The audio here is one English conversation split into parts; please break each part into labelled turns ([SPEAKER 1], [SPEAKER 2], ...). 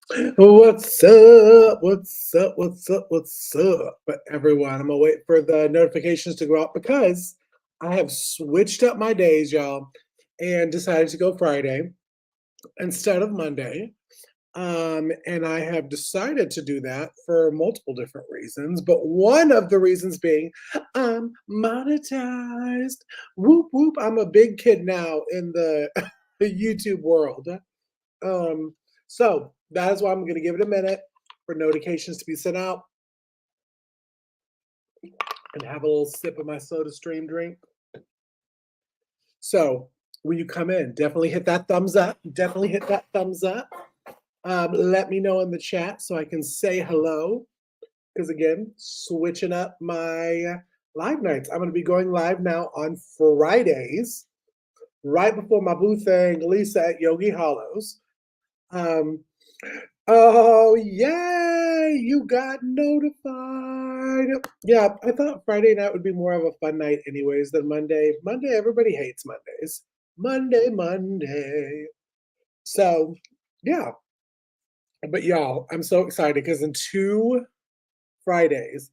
[SPEAKER 1] What's up? What's up? What's up? What's up? But everyone, I'm gonna wait for the notifications to go out because I have switched up my days, y'all, and decided to go Friday instead of Monday. And I have decided to do that for multiple different reasons, but one of the reasons being I'm monetized. Whoop whoop! I'm a big kid now in the YouTube world. Um, so that is why I'm going to give it a minute for notifications to be sent out and have a little sip of my soda stream drink. So when you come in, definitely hit that thumbs up. Definitely hit that thumbs up. Let me know in the chat so I can say hello. Because again, switching up my live nights. I'm going to be going live now on Fridays, right before my boo thing, Lisa at Yogi Hollows. Um, Oh, yay! You got notified. Yeah, I thought Friday night would be more of a fun night, anyways, than Monday. Monday, everybody hates Mondays. Monday, Monday. So, yeah. But y'all, I'm so excited because in 2 Fridays,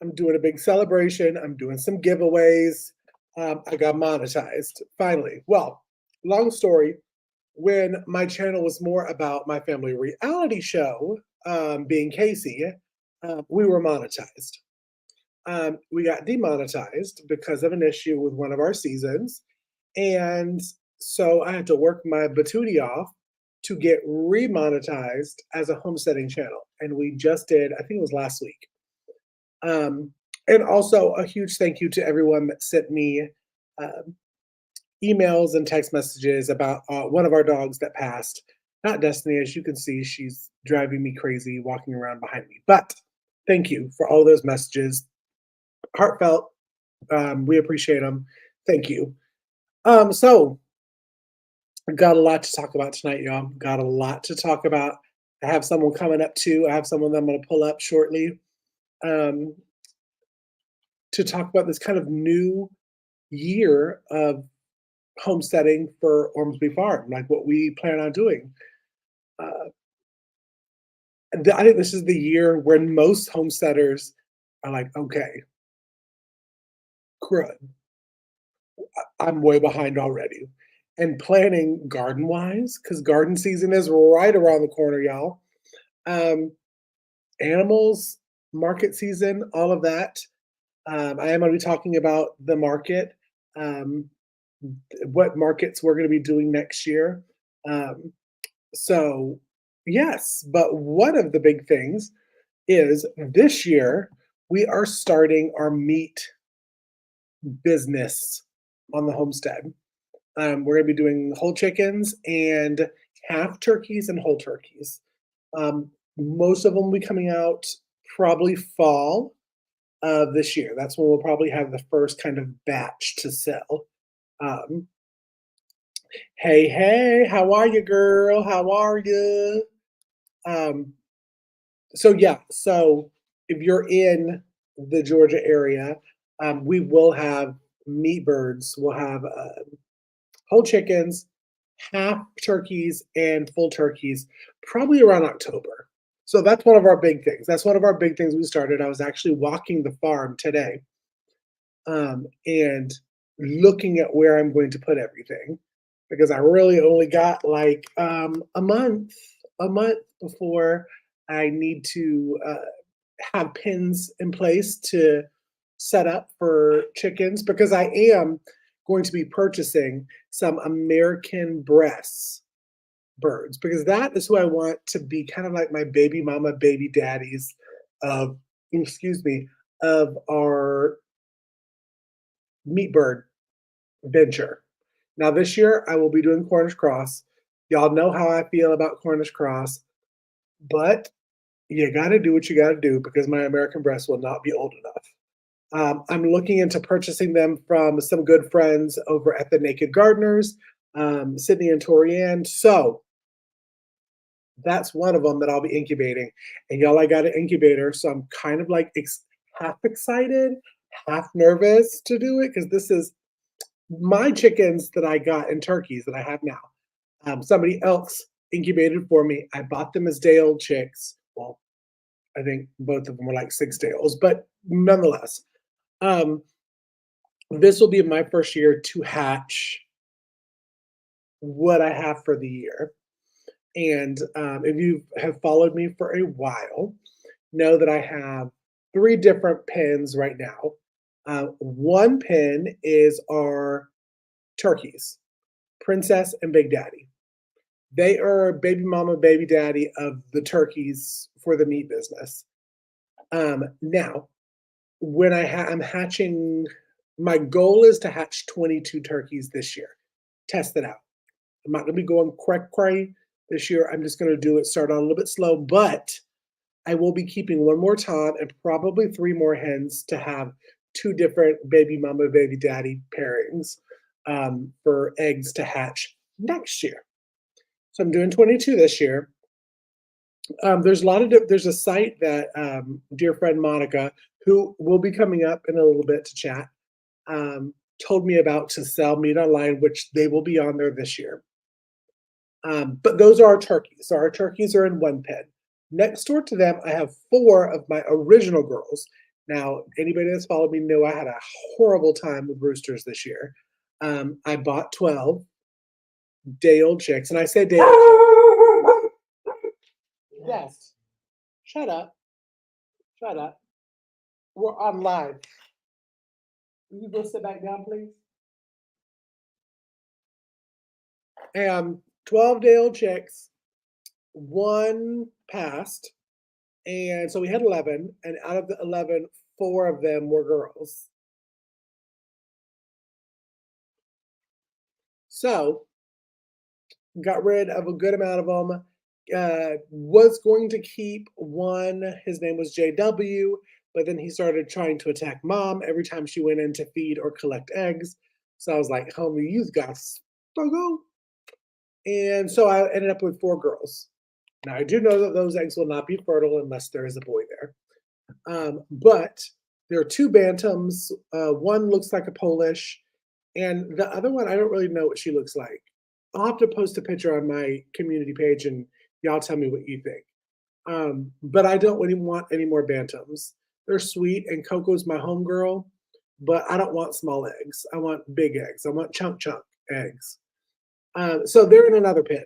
[SPEAKER 1] I'm doing a big celebration. I'm doing some giveaways. I got monetized finally. Well, long story, when my channel was more about my family reality show, being Casey, we were monetized. We got demonetized because of an issue with one of our seasons. And so I had to work my batootie off to get remonetized as a homesteading channel. And we just did, I think it was last week. And also a huge thank you to everyone that sent me um, emails and text messages about one of our dogs that passed. Not Destiny, as you can see, she's driving me crazy walking around behind me. But thank you for all those messages. Heartfelt. We appreciate them. Thank you. So got a lot to talk about tonight, y'all. Got a lot to talk about. I have someone coming up too. I have someone that I'm going to pull up shortly um, to talk about this kind of new year of homesteading for Ormsby Farm, like what we plan on doing. Uh, I think this is the year when most homesteaders are like, okay, crud, I'm way behind already. And planning garden wise, because garden season is right around the corner, y'all. Um, Animals, market season, all of that. I am going to be talking about the market, um, what markets we're going to be doing next year. Um, So, yes, but one of the big things is this year we are starting our meat business on the homestead. We're going to be doing whole chickens and half turkeys and whole turkeys. Most of them will be coming out probably fall of this year. That's when we'll probably have the first kind of batch to sell. Um, hey, hey, how are you, girl? How are you? Um, So yeah, so if you're in the Georgia area, we will have meat birds. We'll have whole chickens, half turkeys, and full turkeys, probably around October. So that's one of our big things. That's one of our big things we started. I was actually walking the farm today, and looking at where I'm going to put everything because I really only got like a month before I need to have pins in place to set up for chickens because I am going to be purchasing some American breasts birds because that is who I want to be kind of like my baby mama, baby daddies of, excuse me, of our meat bird venture. Now, this year I will be doing Cornish Cross. Y'all know how I feel about Cornish Cross, but you got to do what you got to do because my American breast will not be old enough. I'm looking into purchasing them from some good friends over at the Naked Gardeners, Sydney and Torianne. So that's one of them that I'll be incubating. And y'all, I got an incubator, so I'm kind of like half excited, half nervous to do it because this is my chickens that I got and turkeys that I have now. Somebody else incubated for me. I bought them as day-old chicks. Well, I think both of them were like 6 day-olds, but nonetheless, um, this will be my first year to hatch what I have for the year. And if you have followed me for a while, know that I have 3 different pins right now. One pin is our turkeys, Princess and Big Daddy. They are baby mama, baby daddy of the turkeys for the meat business. Now, when I'm hatching, my goal is to hatch 22 turkeys this year. Test it out. I'm not going to be going cray this year. I'm just going to do it, start out a little bit slow, but I will be keeping one more tom and probably 3 more hens to have 2 different baby mama, baby daddy pairings for eggs to hatch next year. So I'm doing 22 this year. There's a lot of there's a site that dear friend Monica, who will be coming up in a little bit to chat, told me about to sell meat online, which they will be on there this year. But those are our turkeys. So our turkeys are in one pen. Next door to them, I have 4 of my original girls. Now, anybody that's followed me know I had a horrible time with roosters this year. I bought 12 day-old chicks, and I say day-old chicks. Yes. Shut up. Shut up. We're on live. Will you go sit back down, please? And 12 day-old chicks, 1 passed, and so we had 11, and out of the 11, 4 of them were girls. So, got rid of a good amount of them. Was going to keep one. His name was JW, but then he started trying to attack mom every time she went in to feed or collect eggs. So I was like, homie, you've got to go. And so I ended up with 4 girls. Now I do know that those eggs will not be fertile unless there is a boy there. But there are 2 bantams. One looks like a Polish, and the other one I don't really know what she looks like. I'll have to post a picture on my community page, and y'all tell me what you think. But I don't really want any more bantams. They're sweet, and Coco's my homegirl, but I don't want small eggs. I want big eggs. I want chunk eggs. So they're in another pen.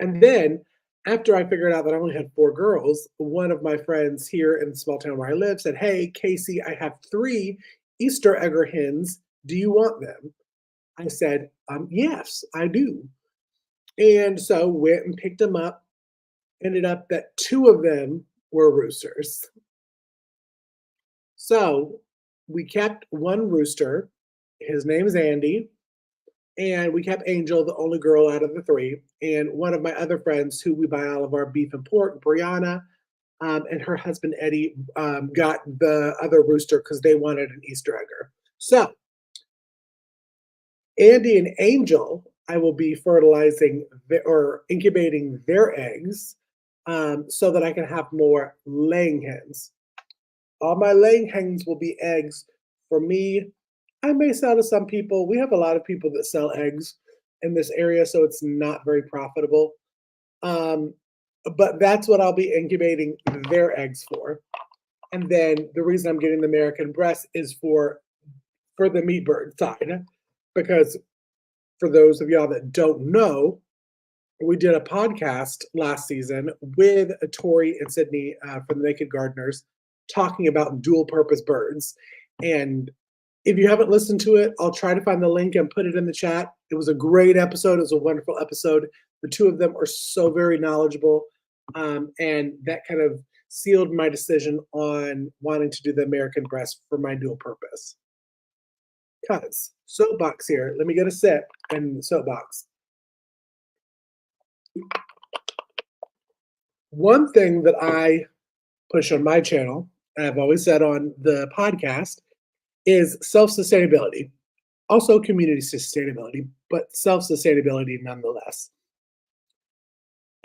[SPEAKER 1] And then after I figured out that I only had 4 girls, one of my friends here in the small town where I live said, "Hey, Casey, I have 3 Easter egger hens. Do you want them?" I said, yes, I do. And so went and picked them up. Ended up that 2 of them were roosters. So we kept 1 rooster. His name's Andy. And we kept Angel, the only girl out of the 3. And one of my other friends, who we buy all of our beef and pork, Brianna, and her husband Eddie, got the other rooster because they wanted an Easter egger. So Andy and Angel, I will be fertilizing or incubating their eggs so that I can have more laying hens. All my laying hens will be eggs for me. I may sell to some people. We have a lot of people that sell eggs in this area, so it's not very profitable. But that's what I'll be incubating their eggs for. And then the reason I'm getting the American breast is for the meat bird side, because for those of y'all that don't know, we did a podcast last season with Tori and Sydney from the Naked Gardeners talking about dual purpose birds. And if you haven't listened to it, I'll try to find the link and put it in the chat. It was a great episode. It was a wonderful episode. The 2 of them are so very knowledgeable. And that kind of sealed my decision on wanting to do the American breast for my dual purpose. Cuz, soapbox here. Let me get a sip in the soapbox. One thing that I push on my channel, and I've always said on the podcast, is self-sustainability. Also community sustainability, but self-sustainability nonetheless.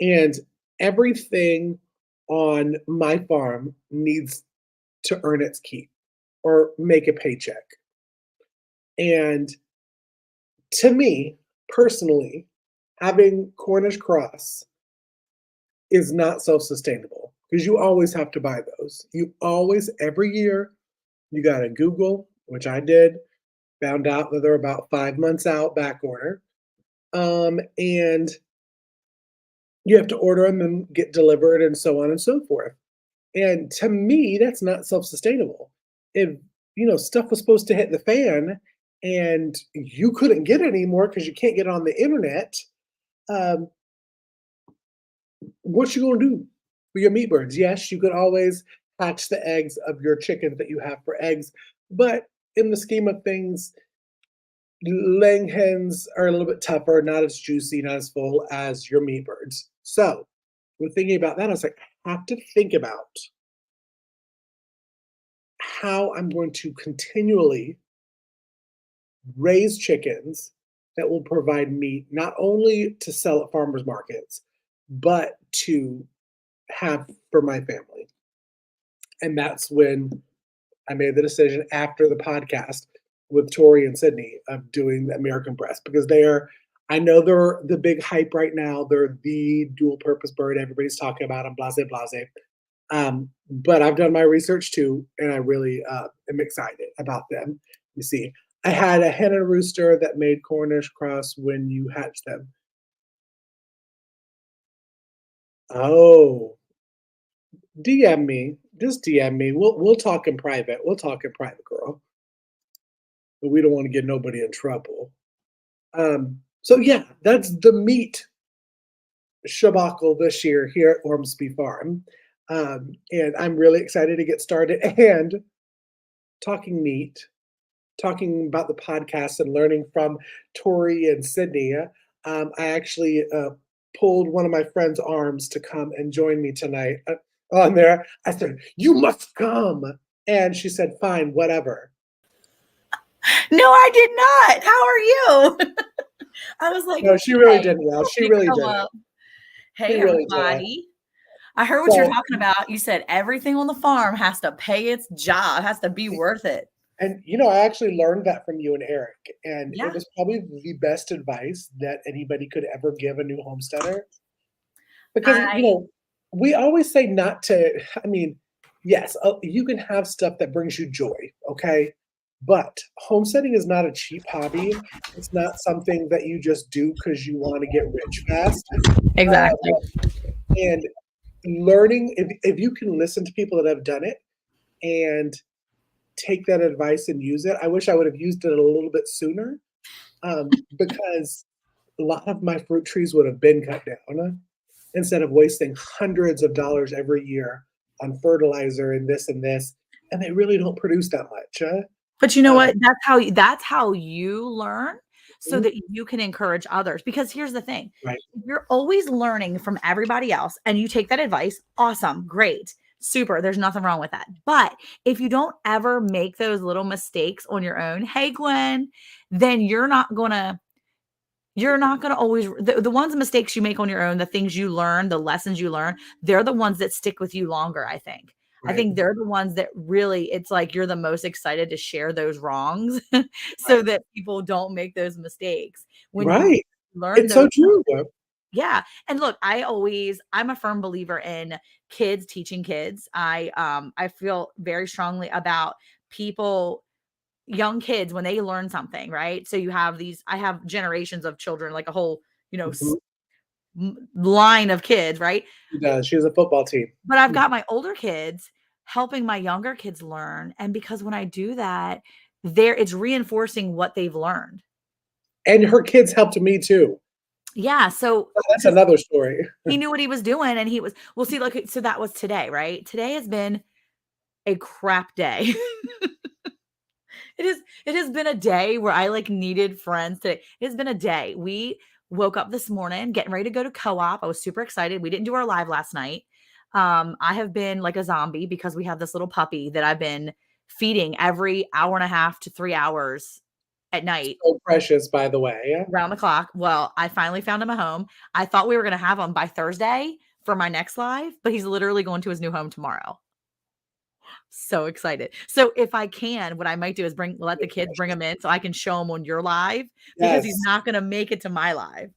[SPEAKER 1] And everything on my farm needs to earn its keep or make a paycheck. And to me, personally, having Cornish cross is not self-sustainable because you always have to buy those. You always, every year, you got to Google, which I did, found out that they're about 5 months out back order. And you have to order them and get delivered and so on and so forth. And to me, that's not self-sustainable. If, stuff was supposed to hit the fan and you couldn't get it anymore because you can't get on the internet, um, what you gonna do for your meat birds? Yes, you could always hatch the eggs of your chickens that you have for eggs, but in the scheme of things, laying hens are a little bit tougher, not as juicy, not as full as your meat birds. So, when thinking about that, I was like, I have to think about how I'm going to continually raise chickens that will provide meat not only to sell at farmers markets, but to have for my family. And that's when I made the decision after the podcast with Tori and Sydney of doing the American breast because I know they're the big hype right now. They're the dual purpose bird. Everybody's talking about them, blase, blase. But I've done my research too, and I really am excited about them. You see, I had a hen and a rooster that made Cornish cross when you hatch them. Oh, DM me. Just DM me. We'll talk in private. We'll talk in private, girl. But we don't want to get nobody in trouble. So yeah, that's the meat shabacle this year here at Ormsby Farm. And I'm really excited to get started. And talking meat, talking about the podcast and learning from Tori and Sydney, I actually pulled one of my friend's arms to come and join me tonight on there. I said, "You must come." And she said, "Fine, whatever."
[SPEAKER 2] No, I did not. How are you? I was like,
[SPEAKER 1] No, she really
[SPEAKER 2] hey,
[SPEAKER 1] did well. She
[SPEAKER 2] you
[SPEAKER 1] really
[SPEAKER 2] come
[SPEAKER 1] did it.
[SPEAKER 2] up.
[SPEAKER 1] She
[SPEAKER 2] Hey,
[SPEAKER 1] really did it.
[SPEAKER 2] everybody. I heard what you're
[SPEAKER 1] So,
[SPEAKER 2] talking about. You said everything on the farm has to pay its job, has to be worth it.
[SPEAKER 1] and I actually learned that from you and Eric, and it
[SPEAKER 2] Yeah.
[SPEAKER 1] was probably the best advice that anybody could ever give a new homesteader. Because,
[SPEAKER 2] I
[SPEAKER 1] we always say not to, I mean, yes, you can have stuff that brings you joy, okay? But homesteading is not a cheap hobby. It's not something that you just do because you want to get rich fast. Uh,
[SPEAKER 2] exactly.
[SPEAKER 1] and learning, if you can listen to people that have done it and take that advice and use it, I wish I would have used it a little bit sooner because a lot of my fruit trees would have been cut down instead of wasting hundreds of dollars every year on fertilizer and this, and they really don't produce that much.
[SPEAKER 2] But you know
[SPEAKER 1] Uh,
[SPEAKER 2] what? That's how you learn so
[SPEAKER 1] mhm,
[SPEAKER 2] that you can encourage others. Because here's the thing.
[SPEAKER 1] right,
[SPEAKER 2] If you're always learning from everybody else and you take that advice, awesome, great, super. There's nothing wrong with that. But if you don't ever make those little mistakes on your own, hey Gwen, then you're not gonna always the ones mistakes you make on your own, the things you learn, the lessons you learn, they're the ones that stick with you longer, I think. I
[SPEAKER 1] right,
[SPEAKER 2] think they're the ones that really it's like you're the most excited to share those wrongs so
[SPEAKER 1] right,
[SPEAKER 2] that people don't make those mistakes. When you
[SPEAKER 1] right.
[SPEAKER 2] learn
[SPEAKER 1] It's so
[SPEAKER 2] those
[SPEAKER 1] true.
[SPEAKER 2] yeah. And look, I'm a firm believer in kids teaching kids. I feel very strongly about people young kids when they learn something, right? So I have generations of children, like a whole, you know,
[SPEAKER 1] Mhm.
[SPEAKER 2] line of kids, right?
[SPEAKER 1] She does. She has a football team,
[SPEAKER 2] But I've got my older kids helping my younger kids learn. And because when I do that, it's reinforcing what they've learned.
[SPEAKER 1] and her kids helped me too.
[SPEAKER 2] Yeah. So
[SPEAKER 1] But that's
[SPEAKER 2] because
[SPEAKER 1] another story.
[SPEAKER 2] he knew what he was doing and he was, well, see, look, so that was today, right? Today has been a crap day. It has been a day where I like needed friends today. It has been a day. We woke up this morning getting ready to go to co-op. I was super excited. We didn't do our live last night. I have been like a zombie because we have this little puppy that I've been feeding every hour and a half to 3 hours at night
[SPEAKER 1] So precious, by the way.
[SPEAKER 2] around the clock. Well, I finally found him a home. I thought we were going to have him by Thursday for my next live, but he's literally going to his new home tomorrow. So excited. So if I can, what I might do is let the kids bring him in so I can show him on your live because he's
[SPEAKER 1] Yes.
[SPEAKER 2] not going to make it to my live.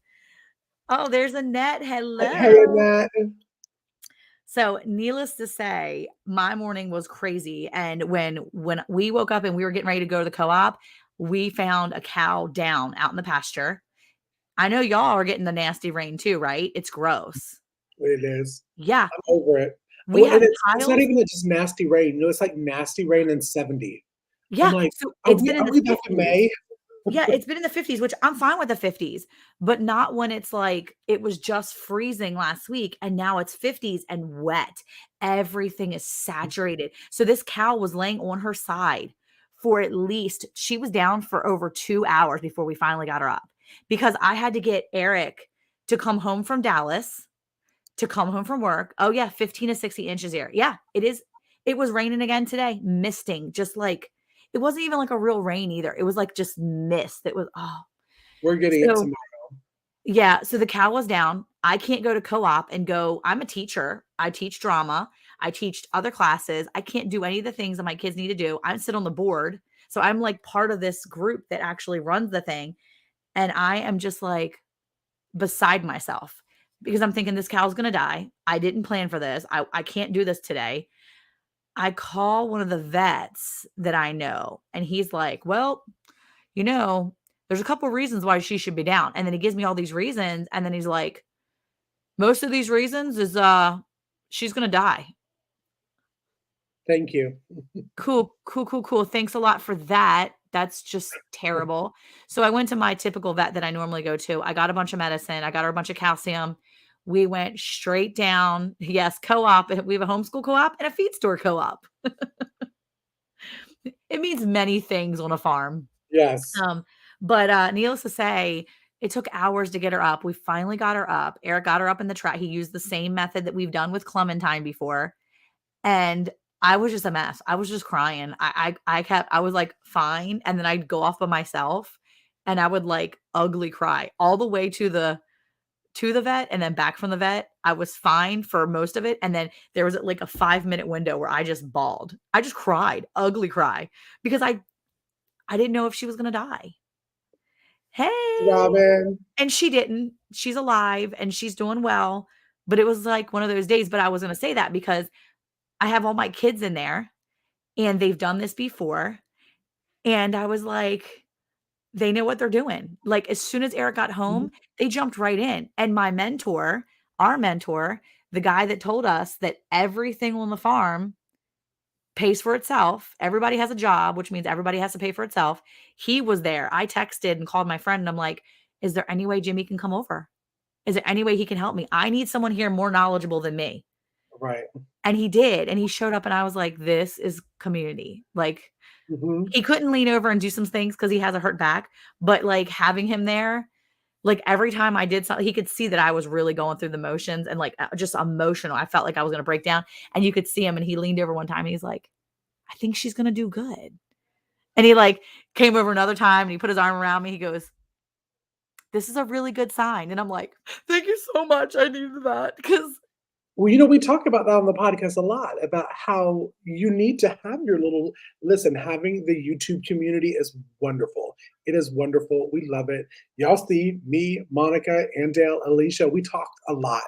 [SPEAKER 2] Oh, there's Annette.
[SPEAKER 1] Hey,
[SPEAKER 2] Hello.
[SPEAKER 1] Annette.
[SPEAKER 2] So, needless to say, my morning was crazy. And when we woke up and we were getting ready to go to the co-op, we found a cow down out in the pasture. I know y'all are getting the nasty rain too, right? It's gross.
[SPEAKER 1] It is.
[SPEAKER 2] Yeah,
[SPEAKER 1] I'm over it.
[SPEAKER 2] we
[SPEAKER 1] Oh, and
[SPEAKER 2] had
[SPEAKER 1] it's not
[SPEAKER 2] piles.
[SPEAKER 1] even just nasty rain. You know, it's like nasty rain and 70. I'm
[SPEAKER 2] Yeah,
[SPEAKER 1] like,
[SPEAKER 2] so it's been in
[SPEAKER 1] are
[SPEAKER 2] the
[SPEAKER 1] we back in
[SPEAKER 2] 50s.
[SPEAKER 1] May?
[SPEAKER 2] Yeah, it's been in the 50s, which I'm fine with the 50s, but not when it's like it was just freezing last week and now it's 50s and wet. Everything is saturated. So this cow was laying on her side for at least she was down for over 2 hours before we finally got her up because I had to get Eric to come home from Dallas to come home from work. Oh yeah, 15 to 60 inches here. Yeah, it is. It was raining again today, misting, just like it wasn't even like a real rain either. It was like just mist. It was
[SPEAKER 1] We're getting it
[SPEAKER 2] so
[SPEAKER 1] tomorrow.
[SPEAKER 2] yeah. So the cow was down. I can't go to co-op and go. I'm a teacher. I teach drama. I teach other classes. I can't do any of the things that my kids need to do. I sit on the board. So I'm like part of this group that actually runs the thing. And I am just like, beside myself because I'm thinking this cow's gonna die. I didn't plan for this. I can't do this today. I call one of the vets that I know, and he's like, "Well, you know, there's a couple reasons why she should be down." And then he gives me all these reasons, and then he's like, "Most of these reasons is she's gonna die."
[SPEAKER 1] Thank you.
[SPEAKER 2] Cool, cool, cool, cool. Thanks a lot for that. That's just terrible. So I went to my typical vet that I normally go to. I got a bunch of medicine. I got her a bunch of calcium. We went straight down. Yes, co-op. We have a homeschool co-op and a feed store co-op. It means many things on a farm.
[SPEAKER 1] Yes.
[SPEAKER 2] Um, but needless to say, it took hours to get her up. We finally got her up. Eric got her up in the trap. He used the same method that we've done with Clementine before. And I was just a mess. I was just crying. I was like, "Fine," and then I'd go off by myself, and I would, like, ugly cry all the way to the vet and then back from the vet. I was fine for most of it, and then there was, like, a 5-minute window where I just bawled. I just cried, ugly cry, because I didn't know if she was gonna die. "Hey!"
[SPEAKER 1] Robin.
[SPEAKER 2] And she didn't. She's alive, and she's doing well, but it was, like, one of those days, but I was gonna say that because I have all my kids in there, and they've done this before, and I was like, "They know what they're doing." Like, as soon as Eric got
[SPEAKER 1] Mhm.
[SPEAKER 2] home, they jumped right in, and my mentor, our mentor, the guy that told us that everything on the farm pays for itself, everybody has a job, which means everybody has to pay for itself, he was there. I texted and called my friend, and I'm like, "Is there any way Jimmy can come over? Is there any way he can help me? I need someone here more knowledgeable than me."
[SPEAKER 1] Right.
[SPEAKER 2] And he did, and he showed up, and I was like, "This is community." Like,
[SPEAKER 1] Mhm.
[SPEAKER 2] he couldn't lean over and do some things because he has a hurt back, but, like, having him there, like, every time I did something he could see that I was really going through the motions and, like, just emotional. I felt like I was gonna break down, and you could see him, and he leaned over one time, and he's like, "I think she's gonna do good." And he, like, came over another time, and he put his arm around me, he goes, "This is a really good sign," and I'm like, "Thank you so much, I needed that because."
[SPEAKER 1] Well, you know, we talk about that on the podcast a lot about how you need to have your little listen, having the YouTube community is wonderful. It is wonderful. We love it. Y'all see me, Monica, and Dale, Alicia, we talk a lot.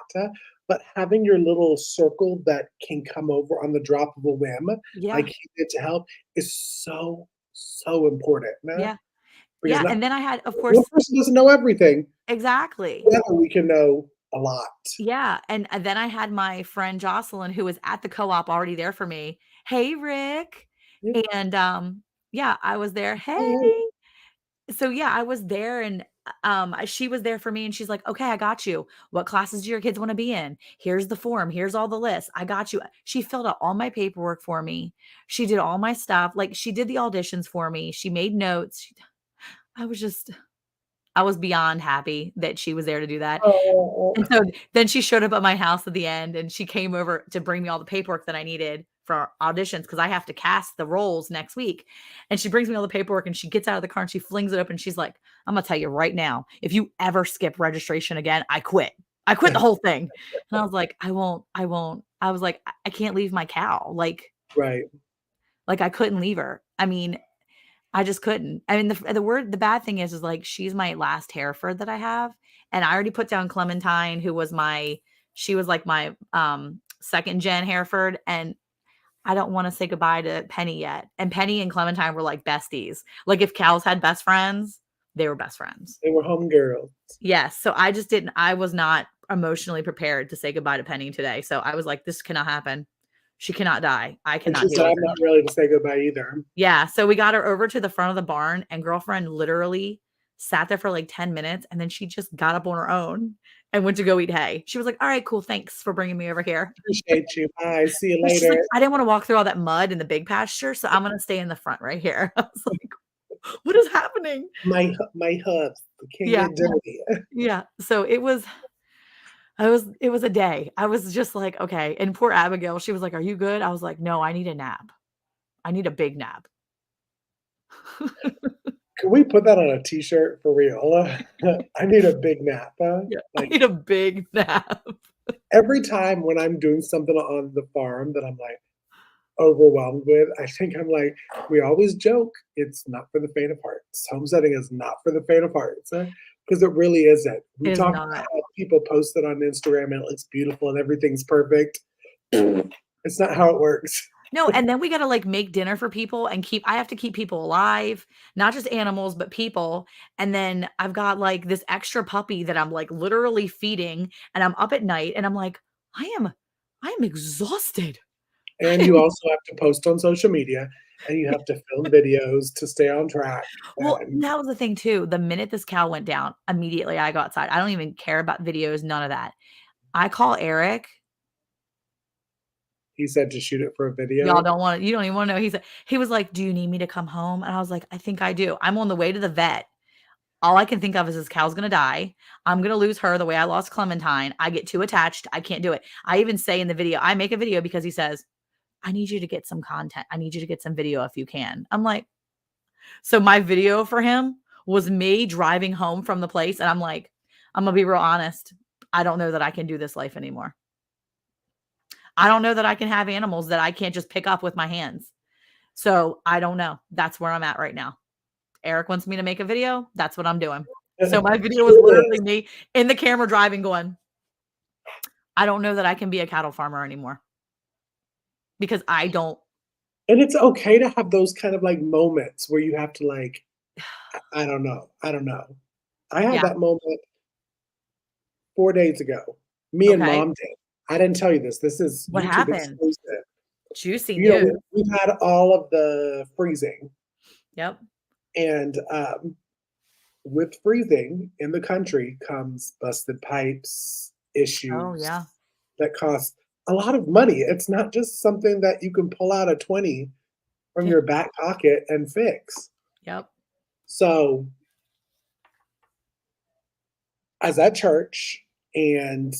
[SPEAKER 1] But having your little circle that can come over on the drop of a whim, like
[SPEAKER 2] Yeah,
[SPEAKER 1] he did to help, is so, so important.
[SPEAKER 2] yeah,
[SPEAKER 1] Because
[SPEAKER 2] yeah,
[SPEAKER 1] not
[SPEAKER 2] and then I had, of
[SPEAKER 1] one
[SPEAKER 2] course.
[SPEAKER 1] person doesn't know everything.
[SPEAKER 2] Exactly.
[SPEAKER 1] Together we can know a lot.
[SPEAKER 2] Yeah, and then I had my friend Jocelyn who was at the co-op already there for me. "Hey, Rick."
[SPEAKER 1] Yeah.
[SPEAKER 2] And, yeah, I was there,
[SPEAKER 1] Oh,
[SPEAKER 2] "Hey." So, yeah, I was there and, she was there for me and she's like, "Okay, I got you. What classes do your kids wanna be in? Here's the form. Here's all the lists. I got you." She filled out all my paperwork for me. She did all my stuff. Like, she did the auditions for me. She made notes. I was just I was beyond happy that she was there to do that.
[SPEAKER 1] oh,
[SPEAKER 2] And so then she showed up at my house at the end, and she came over to bring me all the paperwork that I needed for auditions because I have to cast the roles next week. And she brings me all the paperwork, and she gets out of the car, and she flings it up, and she's like, "I'm gonna tell you right now, if you ever skip registration again, I quit. I quit the whole thing." And I was like, I won't." I was like, I can't leave my cow."
[SPEAKER 1] right.
[SPEAKER 2] I couldn't leave her. I mean, I just couldn't. I mean, the bad thing is, like, she's my last Hereford that I have, And I already put down Clementine, who was she was like my second gen Hereford. And I don't want to say goodbye to Penny yet. And Penny and Clementine were like besties. Like if cows had best friends, they were best friends.
[SPEAKER 1] They were homegirls.
[SPEAKER 2] Yes. So I was not emotionally prepared to say goodbye to Penny today. So I was like, this cannot happen. She cannot die. I
[SPEAKER 1] And
[SPEAKER 2] cannot
[SPEAKER 1] she
[SPEAKER 2] deal
[SPEAKER 1] said,
[SPEAKER 2] with
[SPEAKER 1] I'm
[SPEAKER 2] it.
[SPEAKER 1] not ready to say goodbye either.
[SPEAKER 2] Yeah. So we got her over to the front of the barn, and girlfriend literally sat there for like 10 minutes. And then she just got up on her own and went to go eat hay. She was like, all right, cool. Thanks for bringing me over here.
[SPEAKER 1] Appreciate you. Bye. See you
[SPEAKER 2] And she's like,
[SPEAKER 1] later.
[SPEAKER 2] I didn't want to walk through all that mud in the big pasture. So I'm going to stay in the front right here. I was like, what is happening?
[SPEAKER 1] My hubs can't
[SPEAKER 2] Yeah.
[SPEAKER 1] get dirty.
[SPEAKER 2] Yeah. So it was a day. I was just like, okay. And poor Abigail, she was like, are you good? I was like, no, I need a nap. I need a big nap.
[SPEAKER 1] Can we put that on a t-shirt for real? I need a big nap.
[SPEAKER 2] Yeah. I
[SPEAKER 1] Like
[SPEAKER 2] need a big nap.
[SPEAKER 1] every time when I'm doing something on the farm that I'm like overwhelmed with, I think I'm like, we always joke, it's not for the faint of heart. Homesteading is not for the faint of heart. Because it really isn't. We
[SPEAKER 2] It is
[SPEAKER 1] talk about
[SPEAKER 2] not.
[SPEAKER 1] how people post it on Instagram and it looks beautiful and everything's perfect. It's not how it works.
[SPEAKER 2] No, and then we gotta like make dinner for people and I have to keep people alive, not just animals, but people. And then I've got like this extra puppy that I'm like literally feeding, and I'm up at night and I'm like, I am exhausted.
[SPEAKER 1] And you also have to post on social media and you have to film videos to stay on track.
[SPEAKER 2] Well,
[SPEAKER 1] And
[SPEAKER 2] that was the thing too. The minute this cow went down, immediately I go outside. I don't even care about videos, none of that. I call Eric.
[SPEAKER 1] he said to shoot it for a
[SPEAKER 2] Y'all
[SPEAKER 1] video.
[SPEAKER 2] you don't even want to know. He was like, "Do you need me to come home?" And I was like, "I think I do. I'm on the way to the vet. All I can think of is this cow's gonna die. I'm gonna lose her the way I lost Clementine. I get too attached. I can't do it." I even say in the video, I make a video because he says, "I need you to get some content. I need you to get some video if you can." I'm like, so my video for him was me driving home from the place, and I'm like, I'm gonna be real honest. I don't know that I can do this life anymore. I don't know that I can have animals that I can't just pick up with my hands. So I don't know. That's where I'm at right now. Eric wants me to make a video. That's what I'm doing. So my video was
[SPEAKER 1] It
[SPEAKER 2] literally
[SPEAKER 1] is.
[SPEAKER 2] me in the camera driving going, I don't know that I can be a cattle farmer anymore because I don't.
[SPEAKER 1] And it's okay to have those kind of like moments where you have to like, I don't know. I don't know. I had
[SPEAKER 2] Yeah.
[SPEAKER 1] that moment 4 days ago. Me and
[SPEAKER 2] Okay.
[SPEAKER 1] mom did. I didn't tell you this. This is
[SPEAKER 2] What
[SPEAKER 1] YouTube
[SPEAKER 2] happened?
[SPEAKER 1] exclusive.
[SPEAKER 2] Juicy
[SPEAKER 1] You know,
[SPEAKER 2] news.
[SPEAKER 1] we've had all of the freezing,
[SPEAKER 2] Yep.
[SPEAKER 1] and with freezing in the country comes busted pipes,
[SPEAKER 2] Oh,
[SPEAKER 1] issues
[SPEAKER 2] yeah.
[SPEAKER 1] that cost a lot of money. It's not just something that you can pull out a 20 from
[SPEAKER 2] Yeah.
[SPEAKER 1] your back pocket and fix.
[SPEAKER 2] Yep.
[SPEAKER 1] So, I was at church and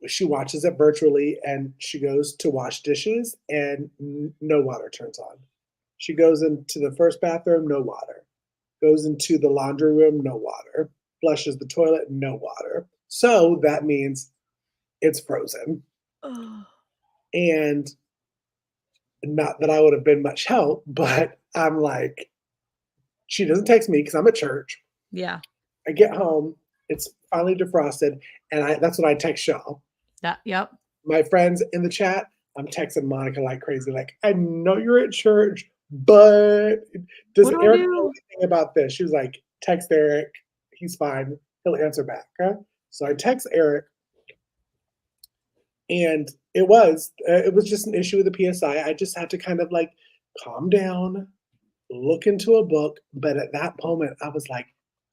[SPEAKER 1] she watches it virtually and she goes to wash dishes and no water turns on. She goes into the first bathroom, no water. Goes into the laundry room, no water. Flushes the toilet, no water. So that means it's frozen.
[SPEAKER 2] Oh,
[SPEAKER 1] And not that I would have been much help, but I'm like, she doesn't text me because I'm at church.
[SPEAKER 2] yeah.
[SPEAKER 1] I get home, it's finally defrosted, and that's what I text y'all.
[SPEAKER 2] Yep.
[SPEAKER 1] My friends in the chat, I'm texting Monica like crazy, like, I know you're at church, but does
[SPEAKER 2] What do I
[SPEAKER 1] Eric know
[SPEAKER 2] do?
[SPEAKER 1] anything about this? She was like, text Eric, he's fine, he'll answer back. Huh? So I text Eric, and it was just an issue with the PSI. I just had to kind of like calm down, look into a book. But at that moment, I was like,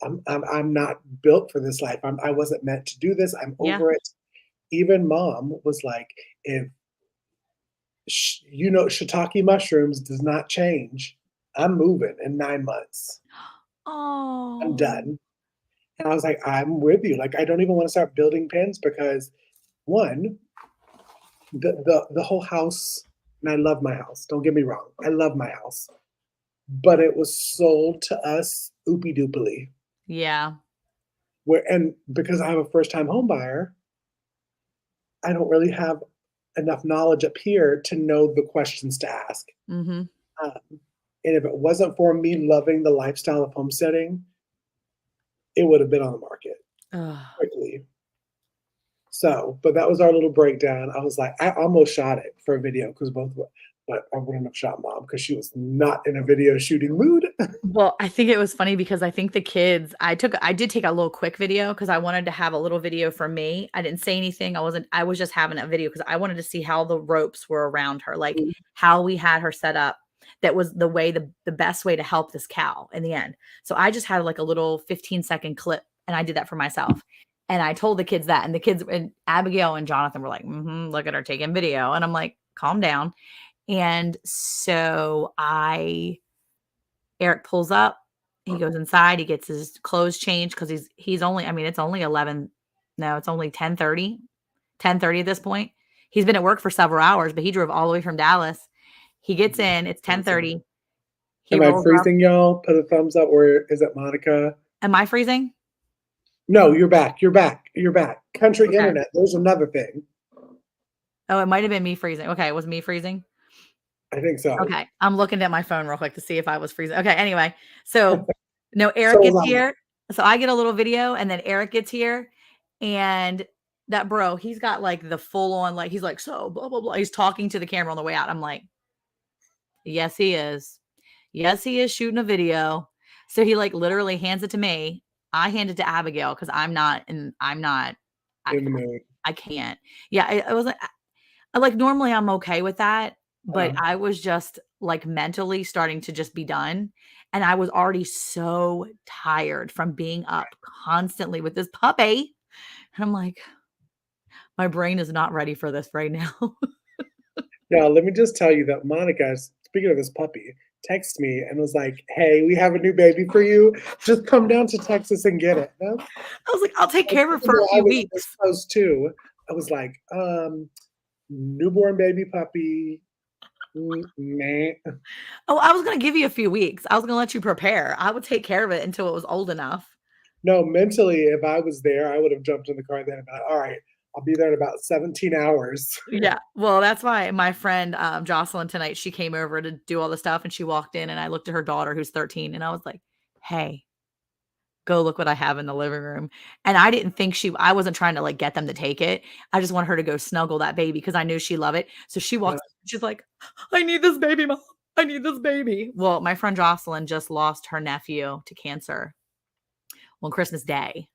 [SPEAKER 1] I'm not built for this life. I wasn't meant to do this. I'm
[SPEAKER 2] Yeah.
[SPEAKER 1] over it. Even mom was like, if shiitake mushrooms does not change, I'm moving in 9 months. I'm
[SPEAKER 2] Oh,
[SPEAKER 1] done. And I was like, I'm with you. Like, I don't even want to start building pens because one, the whole house, and I love my house. Don't get me wrong. I love my house. But it was sold to us oopie doopily.
[SPEAKER 2] yeah.
[SPEAKER 1] And because I have a first time home buyer, I don't really have enough knowledge up here to know the questions to ask.
[SPEAKER 2] Mhm.
[SPEAKER 1] Um, and if it wasn't for me loving the lifestyle of homesteading, it would have been on the market
[SPEAKER 2] Ugh.
[SPEAKER 1] quickly. So, but that was our little breakdown. I was like, I almost shot it for a video because but I wouldn't have shot mom because she was not in a video shooting mood.
[SPEAKER 2] Well, I think it was funny because I think the kids I did take a little quick video because I wanted to have a little video for me. I didn't say anything. I was just having a video because I wanted to see how the ropes were around her, like how we had her set up. That was the best way to help this cow in the end. So I just had like a little 15-second clip and I did that for myself. And I told the kids that, and the kids and Abigail and Jonathan were like, look at her taking video. And I'm like, calm down. And so Eric pulls up, he goes inside, he gets his clothes changed because he's only, I mean, it's only 11. No, it's only 10:30 at this point. He's been at work for several hours, but he drove all the way from Dallas. He gets in, it's 10:30. He
[SPEAKER 1] Am I
[SPEAKER 2] rolls up.
[SPEAKER 1] freezing, y'all? Put a thumbs up. Or is it Monica?
[SPEAKER 2] Am I freezing?
[SPEAKER 1] No, you're back. You're back. You're back. Country
[SPEAKER 2] Okay.
[SPEAKER 1] internet. There's another thing.
[SPEAKER 2] Oh, it might have been me freezing. Okay, it was me freezing.
[SPEAKER 1] I think so.
[SPEAKER 2] Okay, I'm looking at my phone real quick to see if I was freezing. Okay, anyway, so no, Eric
[SPEAKER 1] So
[SPEAKER 2] gets
[SPEAKER 1] was I.
[SPEAKER 2] here. So I get a little video, and then Eric gets here, and that bro, he's got like the full on, like he's like, so blah blah blah. He's talking to the camera on the way out. I'm like, yes, he is. Yes, he is shooting a video. So he like literally hands it to me. I hand it to Abigail because I'm not, I,
[SPEAKER 1] In the mood.
[SPEAKER 2] I can't. Yeah, I was like normally I'm okay with that, but I was just like mentally starting to just be done. And I was already so tired from being up constantly with this puppy. And I'm like, my brain is not ready for this right now.
[SPEAKER 1] Now, let me just tell you that Monica, speaking of this puppy, texted me and was like, "Hey, we have a new baby for you. Just come down to Texas and get it." No?
[SPEAKER 2] I was like, I'll take care of her for a
[SPEAKER 1] I
[SPEAKER 2] few
[SPEAKER 1] was this
[SPEAKER 2] weeks.
[SPEAKER 1] close too. I was like, newborn baby puppy. Nah.
[SPEAKER 2] Oh, I was gonna give you a few weeks. I was gonna let you prepare. I would take care of it until it was old enough.
[SPEAKER 1] No, mentally, if I was there, I would have jumped in the car then and been like, all right, I'll be there in about 17 hours.
[SPEAKER 2] Yeah. Well, that's why my friend Jocelyn tonight, she came over to do all the stuff and she walked in and I looked at her daughter who's 13 and I was like, hey, go look what I have in the living room. And I didn't think I wasn't trying to like get them to take it. I just want her to go snuggle that baby because I knew she loved it. So she
[SPEAKER 1] Uh,
[SPEAKER 2] walks, she's like, I need this baby, mom. I need this baby. Well, my friend Jocelyn just lost her nephew to cancer on Christmas Day.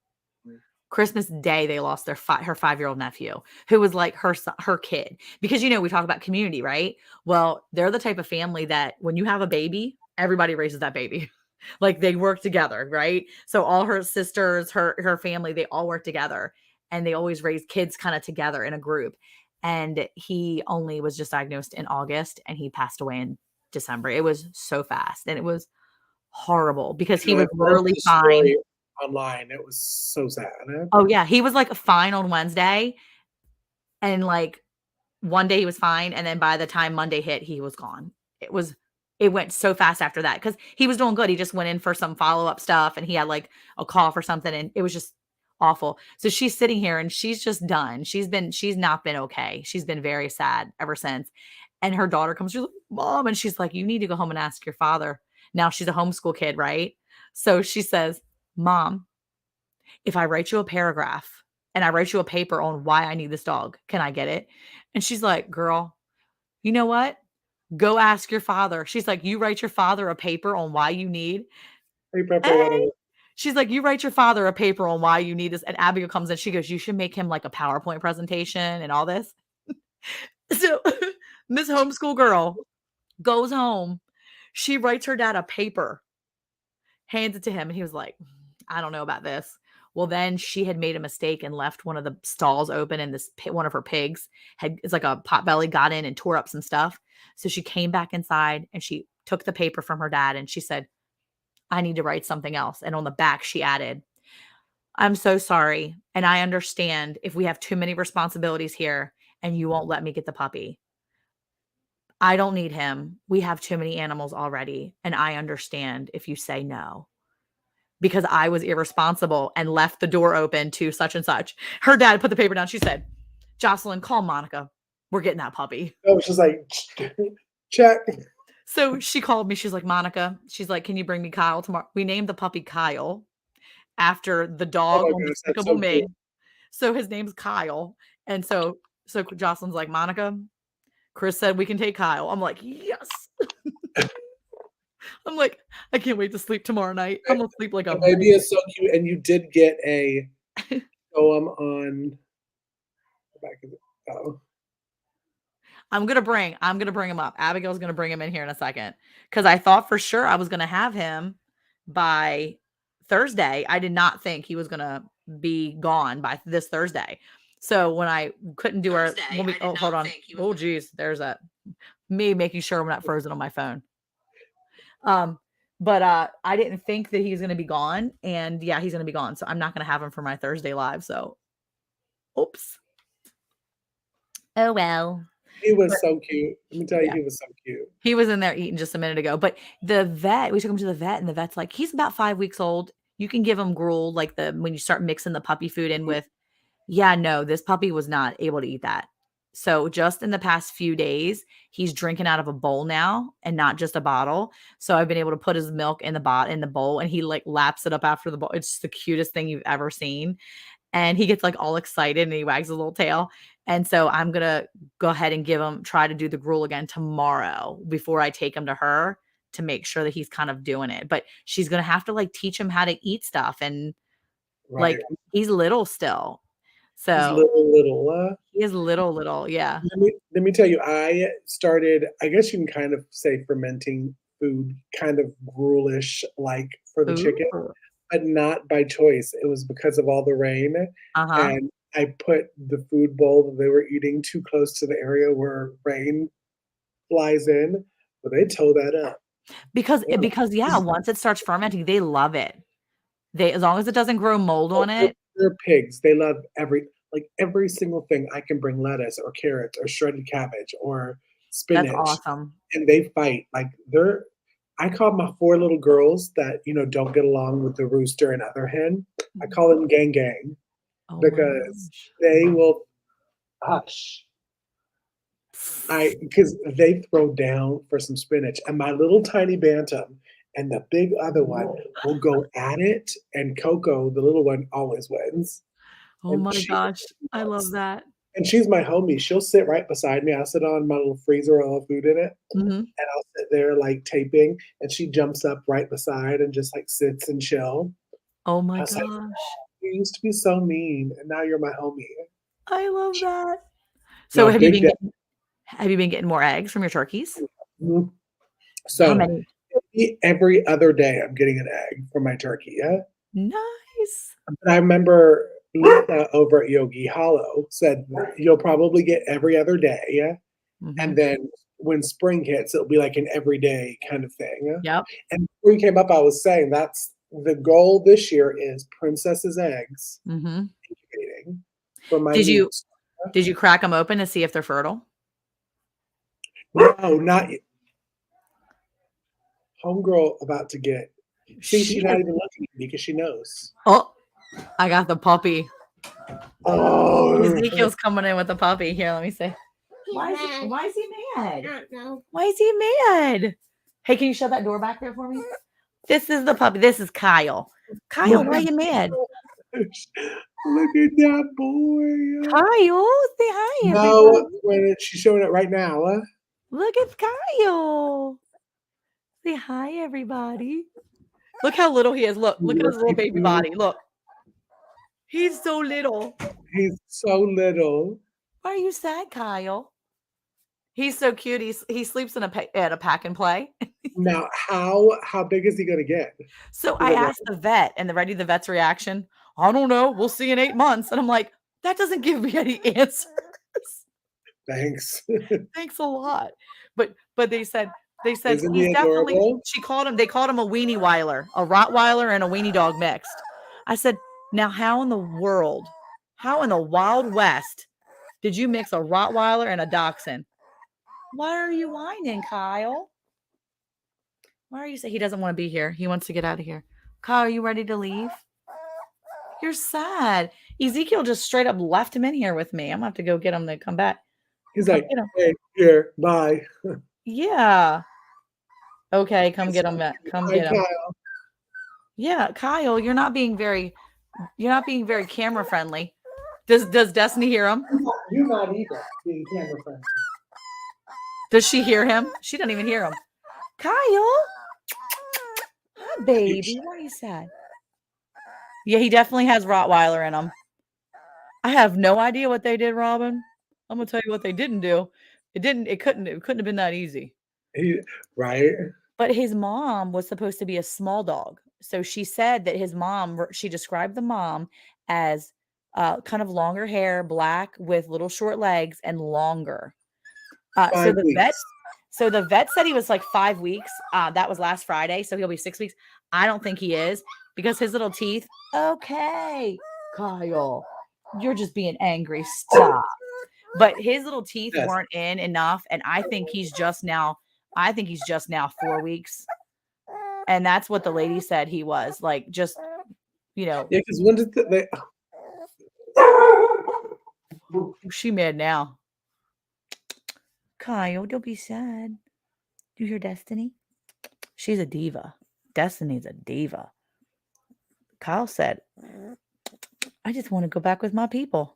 [SPEAKER 2] Christmas Day, they lost her 5-year-old nephew, who was like her kid. Because we talk about community, right? Well, they're the type of family that when you have a baby, everybody raises that baby. Like they work together, right? So all her sisters, her family, they all work together, and they always raise kids kind of together in a group. And he only was just diagnosed in August, and he passed away in December. It was so fast, and it was horrible because he
[SPEAKER 1] I
[SPEAKER 2] was
[SPEAKER 1] wrote
[SPEAKER 2] literally
[SPEAKER 1] the
[SPEAKER 2] fine.
[SPEAKER 1] story online. It was so sad.
[SPEAKER 2] Oh yeah, he was like fine on Wednesday, and like one day he was fine, and then by the time Monday hit, he was gone. It went so fast after that because he was doing good. He just went in for some follow-up stuff and he had like a cough or something, and it was just awful. So she's sitting here and she's just done. She's not been okay. She's been very sad ever since. And her daughter comes, she's like, Mom, and she's like, you need to go home and ask your father. Now she's a homeschool kid, right? So she says, Mom, if I write you a paragraph and I write you a paper on why I need this dog, can I get it? And she's like, girl, you know what? Go ask your father. She's like, you write your father a paper on why you need.
[SPEAKER 1] Hey, Pepper, what
[SPEAKER 2] Hey. She's like, you write your father a paper on why you need this. And Abigail comes in. She goes, you should make him like a PowerPoint presentation and all this. So Miss Homeschool Girl goes home. She writes her dad a paper, hands it to him, and he was like, I don't know about this. Well, then she had made a mistake and left one of the stalls open, and one of her pigs it's like a potbelly, got in and tore up some stuff. So she came back inside and she took the paper from her dad and she said, I need to write something else. And on the back, she added, I'm so sorry. And I understand if we have too many responsibilities here and you won't let me get the puppy. I don't need him. We have too many animals already. And I understand if you say no, because I was irresponsible and left the door open to such and such. Her dad put the paper down. She said, Jocelyn, call Monica. We're getting that puppy.
[SPEAKER 1] I was just like, check.
[SPEAKER 2] So she called me. She's like, Monica, she's like, can you bring me Kyle tomorrow? We named the puppy Kyle. after the
[SPEAKER 1] Oh
[SPEAKER 2] dog
[SPEAKER 1] my
[SPEAKER 2] on
[SPEAKER 1] gosh, that's
[SPEAKER 2] Despicable
[SPEAKER 1] so cute.
[SPEAKER 2] Me. So his name's Kyle. And so Jocelyn's like, Monica, Chris said we can take Kyle. I'm like, yes. I'm like, I can't wait to sleep tomorrow night. I'm gonna sleep like a
[SPEAKER 1] The baby
[SPEAKER 2] baby.
[SPEAKER 1] is so cute, and you did get a poem on the back of it. Oh,
[SPEAKER 2] I'm gonna bring him up. Abigail's gonna bring him in here in a second. Cause I thought for sure I was gonna have him by Thursday. I did not think he was gonna be gone by this Thursday. So when I couldn't do our when we, oh, hold on. Oh geez, there's that me making sure I'm not frozen on my phone. But I didn't think that he's gonna be gone. And yeah, he's gonna be gone. So I'm not gonna have him for my Thursday live. So oops. Oh well.
[SPEAKER 1] he
[SPEAKER 2] But
[SPEAKER 1] was so cute. Let me tell you,
[SPEAKER 2] yeah.
[SPEAKER 1] he was so cute.
[SPEAKER 2] He was in there eating just a minute ago, but the vet, we took him to the vet, and the vet's like, "He's about 5 weeks old. You can give him gruel, like, the when you start mixing the puppy food in with." Yeah, no, this puppy was not able to eat that. So, just in the past few days, he's drinking out of a bowl now and not just a bottle. So, I've been able to put his milk in the bowl, and he, like, laps it up after the bowl. It's just the cutest thing you've ever seen. And he gets, like, all excited, and he wags his little tail. And so I'm gonna go ahead and try to do the gruel again tomorrow before I take him to her to make sure that he's kind of doing it. But she's gonna have to, like, teach him how to eat stuff and, like,
[SPEAKER 1] Right.
[SPEAKER 2] he's little still.
[SPEAKER 1] He's
[SPEAKER 2] So
[SPEAKER 1] little.
[SPEAKER 2] he is little, yeah.
[SPEAKER 1] Let me tell you, I started. I guess you can kind of say fermenting food, kind of gruelish, like for the chicken,
[SPEAKER 2] Ooh.
[SPEAKER 1] but not by choice. It was because of all the rain,
[SPEAKER 2] Uh-huh.
[SPEAKER 1] and I put the food bowl that they were eating too close to the area where rain flies in, but they tore that up.
[SPEAKER 2] Because, yeah, once it starts fermenting, they love it. They as long as it doesn't grow mold
[SPEAKER 1] Oh,
[SPEAKER 2] on
[SPEAKER 1] they're
[SPEAKER 2] it,
[SPEAKER 1] they're pigs. They love every single thing. I can bring lettuce or carrots or shredded cabbage or
[SPEAKER 2] that's
[SPEAKER 1] spinach,
[SPEAKER 2] awesome.
[SPEAKER 1] and they fight. I call my 4 little girls that, don't get along with the rooster and other hen, I call them gang gang
[SPEAKER 2] Oh my
[SPEAKER 1] because
[SPEAKER 2] gosh.
[SPEAKER 1] they will hush. Because they throw down for some spinach, and my little tiny bantam and the big other one will go at it, and Coco, the little one, always wins,
[SPEAKER 2] Oh
[SPEAKER 1] and
[SPEAKER 2] my
[SPEAKER 1] she
[SPEAKER 2] gosh. I love
[SPEAKER 1] loves.
[SPEAKER 2] that.
[SPEAKER 1] And she's my homie. She'll sit right beside me. I'll sit on my little freezer with all the food in it,
[SPEAKER 2] Mhm.
[SPEAKER 1] and I'll sit there, like, taping, and she jumps up right beside and just, like, sits and chill.
[SPEAKER 2] Oh my
[SPEAKER 1] I was like,
[SPEAKER 2] gosh.
[SPEAKER 1] "You used to be so mean, and now you're my homie."
[SPEAKER 2] I love that. So
[SPEAKER 1] No, Big Daddy.
[SPEAKER 2] have you been getting more eggs from your turkeys?
[SPEAKER 1] Mhm.
[SPEAKER 2] How
[SPEAKER 1] So,
[SPEAKER 2] many?
[SPEAKER 1] every other day, I'm getting an egg from my turkey, yeah?
[SPEAKER 2] Nice.
[SPEAKER 1] But I remember Lisa over at Yogi Hollow said, "You'll probably get every other day, yeah? And
[SPEAKER 2] Mhm.
[SPEAKER 1] then when spring hits, it'll be like an everyday kind of thing." Yeah?
[SPEAKER 2] Yep.
[SPEAKER 1] And before you came up, I was saying that's the goal this year is princess's eggs
[SPEAKER 2] Mhm.
[SPEAKER 1] incubating for my
[SPEAKER 2] Did you
[SPEAKER 1] niece.
[SPEAKER 2] did you crack them open to see if they're fertile?
[SPEAKER 1] No, not yet. Homegirl about to get. See,
[SPEAKER 2] She
[SPEAKER 1] she's
[SPEAKER 2] is
[SPEAKER 1] not even looking at me because she knows.
[SPEAKER 2] Oh, I got the puppy.
[SPEAKER 1] Oh,
[SPEAKER 2] Ezekiel's coming in with the puppy. Here, let me see. Why is he mad?
[SPEAKER 3] don't know.
[SPEAKER 2] Why is he mad? Hey, can you shut that door back there for me? This is the puppy. This is Kyle. Kyle, why are
[SPEAKER 1] my
[SPEAKER 2] you mad?
[SPEAKER 1] gosh. Look at that boy.
[SPEAKER 2] Kyle, say hi,
[SPEAKER 1] No,
[SPEAKER 2] everybody.
[SPEAKER 1] she's showing it right now.
[SPEAKER 2] Look at Kyle. Say hi, everybody. Look how little he is. Look at his little baby body. Look. He's so little.
[SPEAKER 1] He's so little.
[SPEAKER 2] Why are you sad, Kyle? He's so cute. He sleeps in at a pack and play.
[SPEAKER 1] Now, how big is he gonna get?
[SPEAKER 2] So
[SPEAKER 1] Do
[SPEAKER 2] I
[SPEAKER 1] they know?
[SPEAKER 2] asked the vet, and the vet's reaction, I don't know. We'll see in 8 months. And I'm like, that doesn't give me any answers.
[SPEAKER 1] Thanks.
[SPEAKER 2] Thanks a lot. But they said
[SPEAKER 1] Isn't
[SPEAKER 2] he's
[SPEAKER 1] he
[SPEAKER 2] definitely
[SPEAKER 1] adorable?
[SPEAKER 2] they called him a weenie weiler, a Rottweiler and a weenie dog mixed. I said, now how in the Wild West did you mix a Rottweiler and a Dachshund? Why are you whining, Kyle? Why are you saying he doesn't want to be here? He wants to get out of here. Kyle, are you ready to leave? You're sad. Ezekiel just straight up left him in here with me. I'm gonna have to go get him to come back.
[SPEAKER 1] He's
[SPEAKER 2] Come
[SPEAKER 1] like,
[SPEAKER 2] get him.
[SPEAKER 1] "Hey, here, bye."
[SPEAKER 2] Yeah. Okay, come
[SPEAKER 1] It's
[SPEAKER 2] get
[SPEAKER 1] so
[SPEAKER 2] him.
[SPEAKER 1] cute.
[SPEAKER 2] Come
[SPEAKER 1] Hi,
[SPEAKER 2] get him.
[SPEAKER 1] Kyle.
[SPEAKER 2] Yeah, Kyle, you're not being very camera friendly. Does Destiny hear him?
[SPEAKER 1] You're not either being camera friendly.
[SPEAKER 2] Does she hear him? She doesn't even hear him. Kyle, hi, baby. Why are you sad? Yeah, he definitely has Rottweiler in him. I have no idea what they did, Robin. I'm gonna tell you what they didn't do. It couldn't have been that easy.
[SPEAKER 1] Right?
[SPEAKER 2] But his mom was supposed to be a small dog. So she said that she described the mom as kind of longer hair, black with little short legs and longer. Uh, so
[SPEAKER 1] 5
[SPEAKER 2] the vet,
[SPEAKER 1] weeks.
[SPEAKER 2] so the vet said he was like 5 weeks. That was last Friday. So he'll be 6 weeks. I don't think he is because his little teeth. Okay, Kyle, you're just being angry. Stop. But his little teeth
[SPEAKER 1] Yes.
[SPEAKER 2] weren't in enough, and I think he's just now. I think he's just now 4 weeks, and that's what the lady said he was like. Just
[SPEAKER 1] Yeah, because when did they?
[SPEAKER 2] she mad now. Kyle, don't be sad. You hear Destiny? She's a diva. Destiny's a diva. Kyle said, I just want to go back with my people.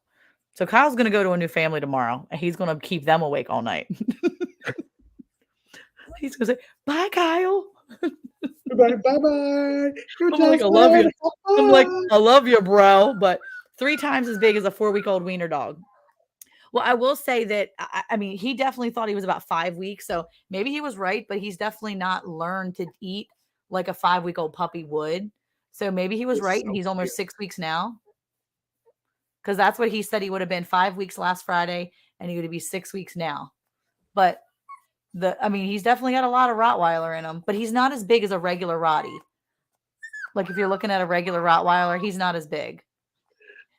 [SPEAKER 2] So Kyle's going to go to a new family tomorrow, and he's going to keep them awake all night. He's going to say, bye, Kyle.
[SPEAKER 1] Bye bye.
[SPEAKER 2] I'm like, I love you. I'm like, I love you, bro. But 3 times as big as a 4-week-old wiener dog. Well, I will say that, I mean, he definitely thought he was about 5 weeks. So maybe he was right, but he's definitely not learned to eat like a 5-week-old puppy would. So maybe he was right, and he's almost 6 weeks now. Because that's what he said he would have been 5 weeks last Friday, and he would be 6 weeks now. But he's definitely got a lot of Rottweiler in him, but he's not as big as a regular Rottie. Like if you're looking at a regular Rottweiler, he's not as big.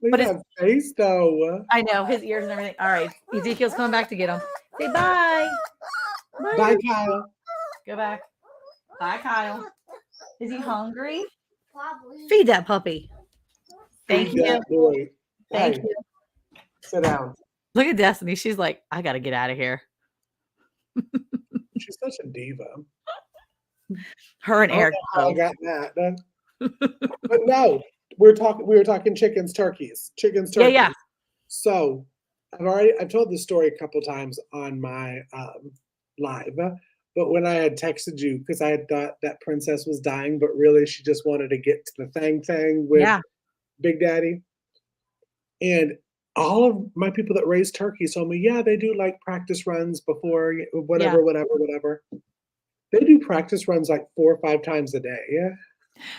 [SPEAKER 1] Look at that face, though.
[SPEAKER 2] I know his ears and everything. All right, Ezekiel's coming back to get him. Say bye.
[SPEAKER 1] Bye, Kyle.
[SPEAKER 2] Go back. Bye, Kyle. Is he hungry?
[SPEAKER 3] Probably.
[SPEAKER 2] Feed that puppy. Thank you.
[SPEAKER 1] Boy.
[SPEAKER 2] Thank
[SPEAKER 1] Hey,
[SPEAKER 2] you.
[SPEAKER 1] sit down.
[SPEAKER 2] Look at Destiny. She's like, I got to get out of here.
[SPEAKER 1] She's such a diva.
[SPEAKER 2] Her and Eric.
[SPEAKER 1] I got that. But no, we were talking chickens, turkeys.
[SPEAKER 2] Yeah.
[SPEAKER 1] So I've told this story a couple times on my live, but when I had texted you, because I had thought that princess was dying, but really she just wanted to get to the thing with Big Daddy. And all of my people that raise turkeys told me, yeah, they do like practice runs before whatever. They do practice runs like 4 or 5 times a day. Yeah.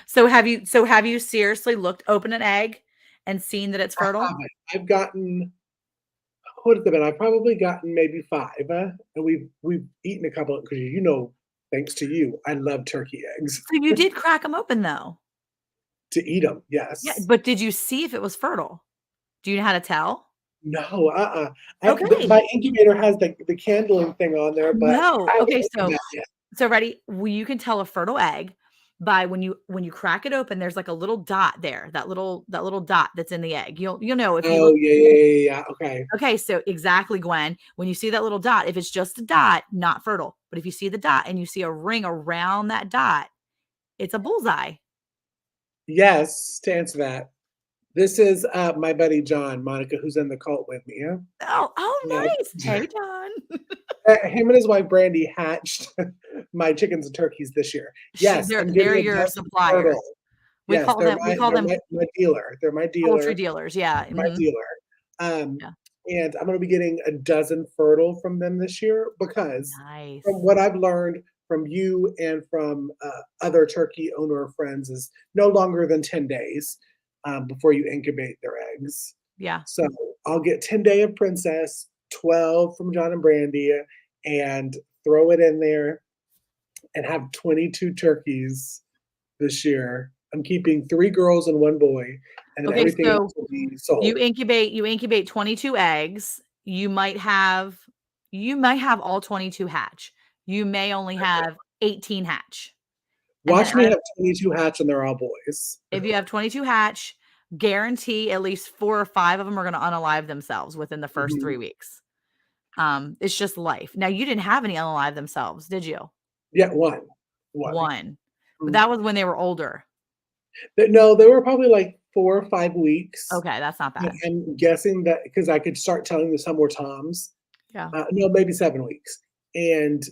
[SPEAKER 2] So have you seriously open an egg and seen that it's fertile?
[SPEAKER 1] I've gotten, what has it been? I've probably gotten maybe 5, and we've eaten a couple because thanks to you, I love turkey eggs.
[SPEAKER 2] So you did crack them open though.
[SPEAKER 1] To eat them, yes.
[SPEAKER 2] Yeah, but did you see if it was fertile? Do you know how to tell?
[SPEAKER 1] No,
[SPEAKER 2] Okay.
[SPEAKER 1] My incubator has the candling thing on there, but
[SPEAKER 2] no. Okay, so ready? Well, you can tell a fertile egg by when you crack it open. There's like a little dot there, that little dot that's in the egg. You'll know if you.
[SPEAKER 1] Oh yeah. Okay.
[SPEAKER 2] Okay, so exactly, Gwen. When you see that little dot, if it's just a dot, not fertile. But if you see the dot and you see a ring around that dot, it's a bullseye.
[SPEAKER 1] Yes, to answer that. This is my buddy John, Monica, who's in the cult with me. Yeah.
[SPEAKER 2] Oh, nice. Hey, John.
[SPEAKER 1] Him and his wife Brandy hatched my chickens and turkeys this year. Yes,
[SPEAKER 2] they're your suppliers. We call them
[SPEAKER 1] my dealer. They're my dealer.
[SPEAKER 2] Poultry dealers, yeah.
[SPEAKER 1] My dealer. And I'm going to be getting a dozen fertile from them this year because from what I've learned from you and from other turkey owner friends is no longer than 10 days before you incubate their eggs.
[SPEAKER 2] Yeah.
[SPEAKER 1] So I'll get 10 day of Princess, 12 from John and Brandy, and throw it in there and have 22 turkeys this year. I'm keeping 3 girls and 1 boy, and everything else will be sold.
[SPEAKER 2] You incubate 22 eggs. You might have all 22 hatch. You may only have 18 hatch.
[SPEAKER 1] Watch me have 22 hatch and they're all boys.
[SPEAKER 2] If you have 22 hatch, guarantee at least 4 or 5 of them are going to unalive themselves within the first 3 weeks. It's just life. Now, you didn't have any unalive themselves, did you?
[SPEAKER 1] Yeah, one.
[SPEAKER 2] But that was when they were older.
[SPEAKER 1] No, they were probably like 4 or 5 weeks.
[SPEAKER 2] Okay, that's not
[SPEAKER 1] But
[SPEAKER 2] bad.
[SPEAKER 1] I'm guessing that because I could start telling them some were toms.
[SPEAKER 2] Yeah.
[SPEAKER 1] No, maybe 7 weeks. And,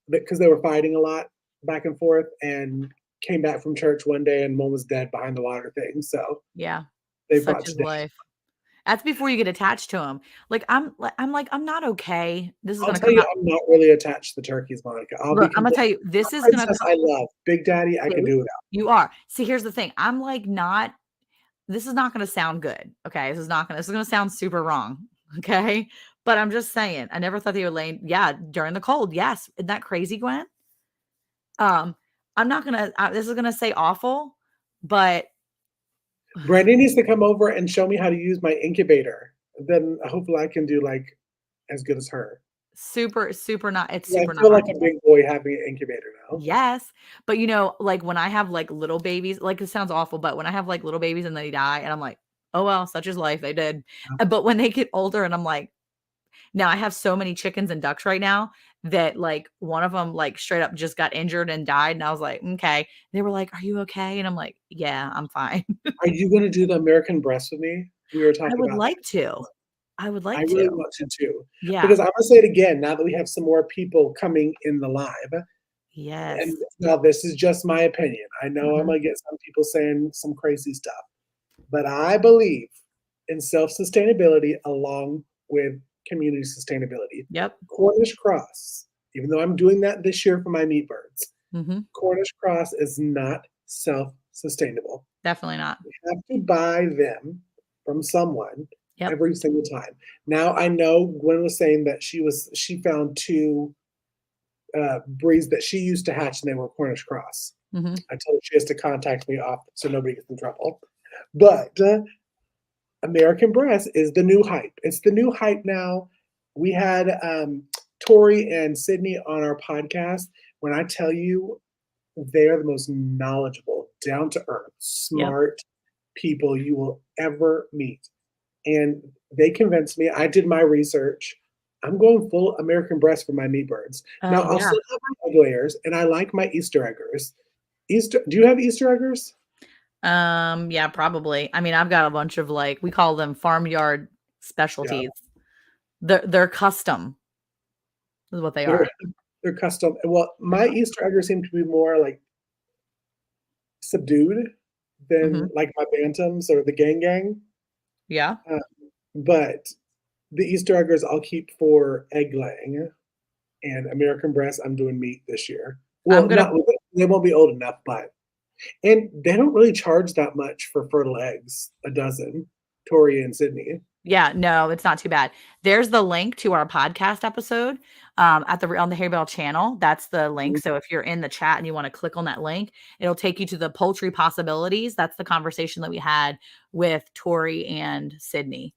[SPEAKER 1] because they were fighting a lot back and forth and came back from church one day and one was dead behind the water thing, so
[SPEAKER 2] Yeah.
[SPEAKER 1] they
[SPEAKER 2] Such
[SPEAKER 1] brought
[SPEAKER 2] is
[SPEAKER 1] today.
[SPEAKER 2] life. That's before you get attached to them. I'm not okay. This is
[SPEAKER 1] I'll
[SPEAKER 2] gonna
[SPEAKER 1] tell
[SPEAKER 2] come
[SPEAKER 1] you,
[SPEAKER 2] out.
[SPEAKER 1] I'm not really attached to the turkeys, Monica. I'll be
[SPEAKER 2] Look, Imma
[SPEAKER 1] completely
[SPEAKER 2] tell you, this is gonna
[SPEAKER 1] princess I love. Big Daddy, I could
[SPEAKER 2] see?
[SPEAKER 1] do without.
[SPEAKER 2] You are. See, here's the thing, I'm, like, not this is not gonna sound good, okay? This is gonna sound super wrong, okay? But I'm just saying, I never thought they would lay yeah, during the cold, yes. Isn't that crazy, Gwen? Um, I'm not gonna this is gonna say awful, but
[SPEAKER 1] Brandy needs to come over and show me how to use my incubator. Then hopefully I can do, like, as good as her.
[SPEAKER 2] it's
[SPEAKER 1] 'Cause I
[SPEAKER 2] super not
[SPEAKER 1] feel like
[SPEAKER 2] hard
[SPEAKER 1] a
[SPEAKER 2] to do.
[SPEAKER 1] big boy having an incubator now.
[SPEAKER 2] Yes, but, like, when I have, like, little babies like, it sounds awful, but when I have, like, little babies and they die and I'm like, "Oh, well, such is life, they did." But when they get older and I'm like now I have so many chickens and ducks right now that, like, one of them like, straight up just got injured and died, and I was like, "Okay." They were like, "Are you okay?" And I'm like, "Yeah, I'm fine."
[SPEAKER 1] Are you gonna do the American breast with me? We were
[SPEAKER 2] I
[SPEAKER 1] talking
[SPEAKER 2] would
[SPEAKER 1] about that.
[SPEAKER 2] like to. I would
[SPEAKER 1] I
[SPEAKER 2] like
[SPEAKER 1] really
[SPEAKER 2] to.
[SPEAKER 1] want to too,
[SPEAKER 2] Yeah.
[SPEAKER 1] because Imma say it again now that we have some more people coming in the live,
[SPEAKER 2] Yes.
[SPEAKER 1] and now this is just my opinion. I know I'm
[SPEAKER 2] Mhm.
[SPEAKER 1] gonna get some people saying some crazy stuff, but I believe in self-sustainability along with community sustainability.
[SPEAKER 2] Yep.
[SPEAKER 1] Cornish cross, even though I'm doing that this year for my meat birds,
[SPEAKER 2] Mhm.
[SPEAKER 1] Cornish cross is not self-sustainable.
[SPEAKER 2] Definitely not.
[SPEAKER 1] You have to buy them from someone
[SPEAKER 2] Yep.
[SPEAKER 1] every single time. Now I know Gwen was saying that she found 2, breeds that she used to hatch and they were Cornish cross.
[SPEAKER 2] Mhm.
[SPEAKER 1] I told her she has to contact me off so nobody gets in trouble. But, American breast is the new hype. It's the new hype now. We had, Tori and Sydney on our podcast. When I tell you they are the most knowledgeable, down to earth,
[SPEAKER 2] Yep.
[SPEAKER 1] smart people you will ever meet. And they convinced me. I did my research. I'm going full American breast for my meat birds. Now I'll
[SPEAKER 2] Yeah.
[SPEAKER 1] still have my egg layers, and I like my Easter eggers. Do you have Easter eggers?
[SPEAKER 2] Yeah, probably. I mean, I've got a bunch of, like we call them farmyard
[SPEAKER 1] Yeah,
[SPEAKER 2] specialties. They're custom is what they
[SPEAKER 1] they're
[SPEAKER 2] are.
[SPEAKER 1] they're custom. Well,
[SPEAKER 2] They're
[SPEAKER 1] my
[SPEAKER 2] custom.
[SPEAKER 1] Easter eggers seem to be more like subdued than
[SPEAKER 2] Mhm.
[SPEAKER 1] like my bantams or the gang gang.
[SPEAKER 2] Yeah.
[SPEAKER 1] Uh, but the Easter eggers I'll keep for egg laying, and American breast I'm doing meat this year.
[SPEAKER 2] I'm
[SPEAKER 1] Well,
[SPEAKER 2] gonna
[SPEAKER 1] not they won't be old enough, but and they don't really charge that much for fertile eggs, a dozen, Tori and Sydney.
[SPEAKER 2] Yeah, no, it's not too bad. There's the link to our podcast episode, at the on the Harebell channel. That's the link.
[SPEAKER 1] Mhm.
[SPEAKER 2] So if you're in the chat and you wanna click on that link, it'll take you to the poultry possibilities. That's the conversation that we had with Tori and Sydney.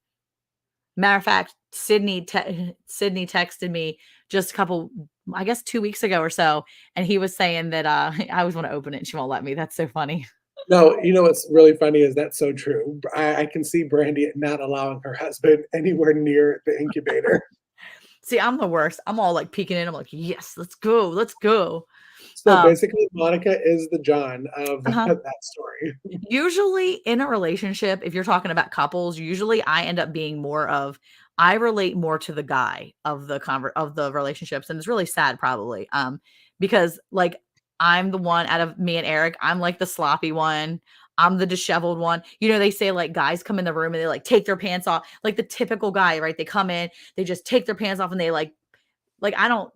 [SPEAKER 2] Matter of fact, Sydney texted me just a couple I guess 2 weeks ago or so, and he was saying that, I always wanna open it and she won't let me. That's so funny.
[SPEAKER 1] No, you know what's really funny is that's so true. I can see Brandy not allowing her husband anywhere near the incubator.
[SPEAKER 2] See, I'm the worst. I'm all, like, peeking in. I'm like, "Yes, let's go, let's go."
[SPEAKER 1] So
[SPEAKER 2] Um
[SPEAKER 1] basically, Monica is the John of
[SPEAKER 2] Uh-huh.
[SPEAKER 1] that story.
[SPEAKER 2] Usually in a relationship, if you're talking about couples, usually I end up being more of I relate more to the guy of the relationships, and it's really sad probably, because, like, I'm the one out of me and Eric, I'm, like, the sloppy one, I'm the disheveled one. They say, like, guys come in the room and they, like, take their pants off, like, the typical guy, right? They come in, they just take their pants off and they, like, I don't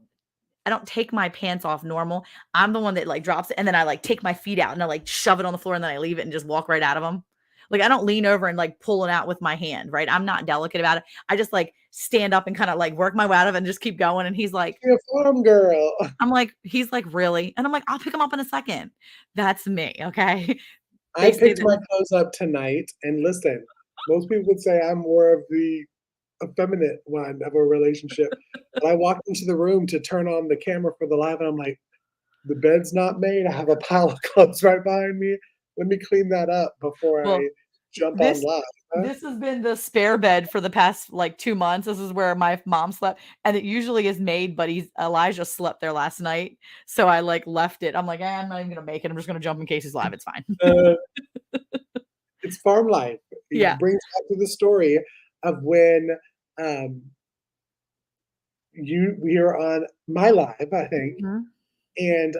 [SPEAKER 2] take my pants off normal. I'm the one that, like, drops it, and then I, like, take my feet out, and I, like, shove it on the floor, and then I leave it and just walk right out of them. Like, I don't lean over and, like, pull it out with my hand, right? I'm not delicate about it. I just, like, stand up and kinda, like, work my way out of it and just keep going, and
[SPEAKER 1] You're a farm girl.
[SPEAKER 2] he's like, "Really?" And I'm like, "I'll pick him up in a second." That's me, okay?
[SPEAKER 1] I
[SPEAKER 2] They say
[SPEAKER 1] picked
[SPEAKER 2] that
[SPEAKER 1] my clothes up tonight, and listen, most people would say I'm more of the effeminate one of a relationship. But I walked into the room to turn on the camera for the live, and I'm like, "The bed's not made. I have a pile of clothes right behind me. Let me clean that up before
[SPEAKER 2] well,
[SPEAKER 1] I jump on
[SPEAKER 2] this
[SPEAKER 1] live."
[SPEAKER 2] This has been the spare bed for the past like 2 months. This is where my mom slept, and it usually is made, but Elijah slept there last night, so I like left it. I'm like, I'm not even gonna make it. I'm just gonna jump in case he's live. It's fine.
[SPEAKER 1] Uh, it's farm life.
[SPEAKER 2] Yeah.
[SPEAKER 1] It brings back to the story of when um, we were on my live, I think,
[SPEAKER 2] Mhm.
[SPEAKER 1] and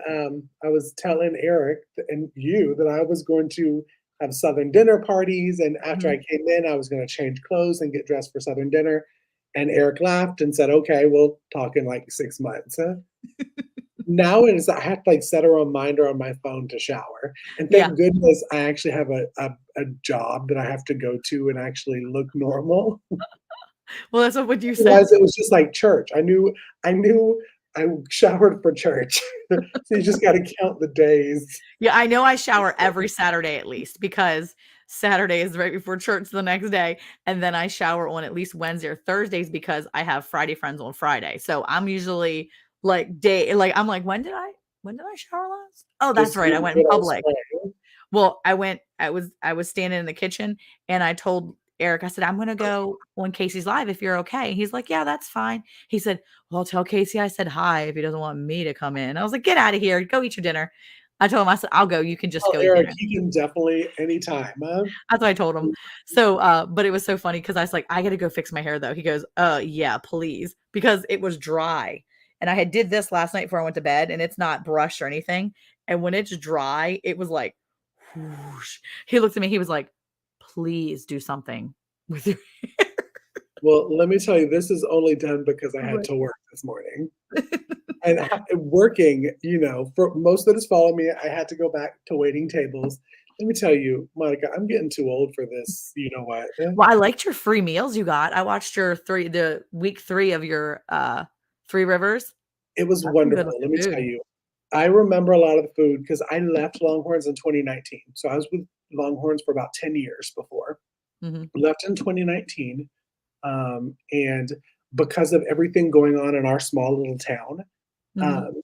[SPEAKER 1] I was telling Eric and you that I was going to have Southern dinner parties, and after I
[SPEAKER 2] Mhm.
[SPEAKER 1] came in, I was going to change clothes and get dressed for Southern dinner. And Eric laughed and said, "Okay, we'll talk in like 6 months." Huh? Now it is I have to like set a reminder on my phone to shower. And
[SPEAKER 2] Yeah.
[SPEAKER 1] thank goodness I actually have a job that I have to go to and actually look normal.
[SPEAKER 2] Well, that's what you said.
[SPEAKER 1] Otherwise, it was just like church. I knew I showered for church. So you just gotta count the days.
[SPEAKER 2] Yeah, I know I shower every Saturday at least because Saturday is right before church the next day, and then I shower on at least Wednesday or Thursdays because I have Friday friends on Friday. So I'm usually I'm like, when did I shower last? Oh, that's
[SPEAKER 1] Just
[SPEAKER 2] right. I
[SPEAKER 1] use
[SPEAKER 2] went in
[SPEAKER 1] good old
[SPEAKER 2] public.
[SPEAKER 1] spray.
[SPEAKER 2] Well, I was standing in the kitchen and I told Eric, I said, "I'm gonna go on Casey's live if you're okay." He's like, "Yeah, that's fine." He said, "Well, tell Casey I said hi if he doesn't want me to come in." I was like, "Get out of here. Go eat your dinner." I told him, I said, "I'll go. You can just
[SPEAKER 1] Tell
[SPEAKER 2] go eat
[SPEAKER 1] Eric
[SPEAKER 2] dinner."
[SPEAKER 1] he can definitely anytime, huh?
[SPEAKER 2] That's what I told him. So, but it was so funny because I was like, "I gotta go fix my hair though." He goes, yeah, please." Because it was dry. And I had did this last night before I went to bed and it's not brushed or anything. And when it's dry, it was like whoosh. He looked at me, he was like, "Please do something with your
[SPEAKER 1] Well, let me tell you, this is only done because I had
[SPEAKER 2] Right.
[SPEAKER 1] to work this morning. And working, for most that has followed me, I had to go back to waiting tables. Let me tell you, Monica, I'm getting too old for this. You know what?
[SPEAKER 2] Well, I liked your free meals you got. I watched the week 3 of your, Three Rivers.
[SPEAKER 1] It was
[SPEAKER 2] That's some good
[SPEAKER 1] wonderful. Let
[SPEAKER 2] looking
[SPEAKER 1] me tell
[SPEAKER 2] food.
[SPEAKER 1] you, I remember a lot of the food because I left Longhorns in 2019. So I was with Longhorns for about 10 years before.
[SPEAKER 2] Mhm,
[SPEAKER 1] Left in 2019. And because of everything going on in our small little town,
[SPEAKER 2] mhm.
[SPEAKER 1] um,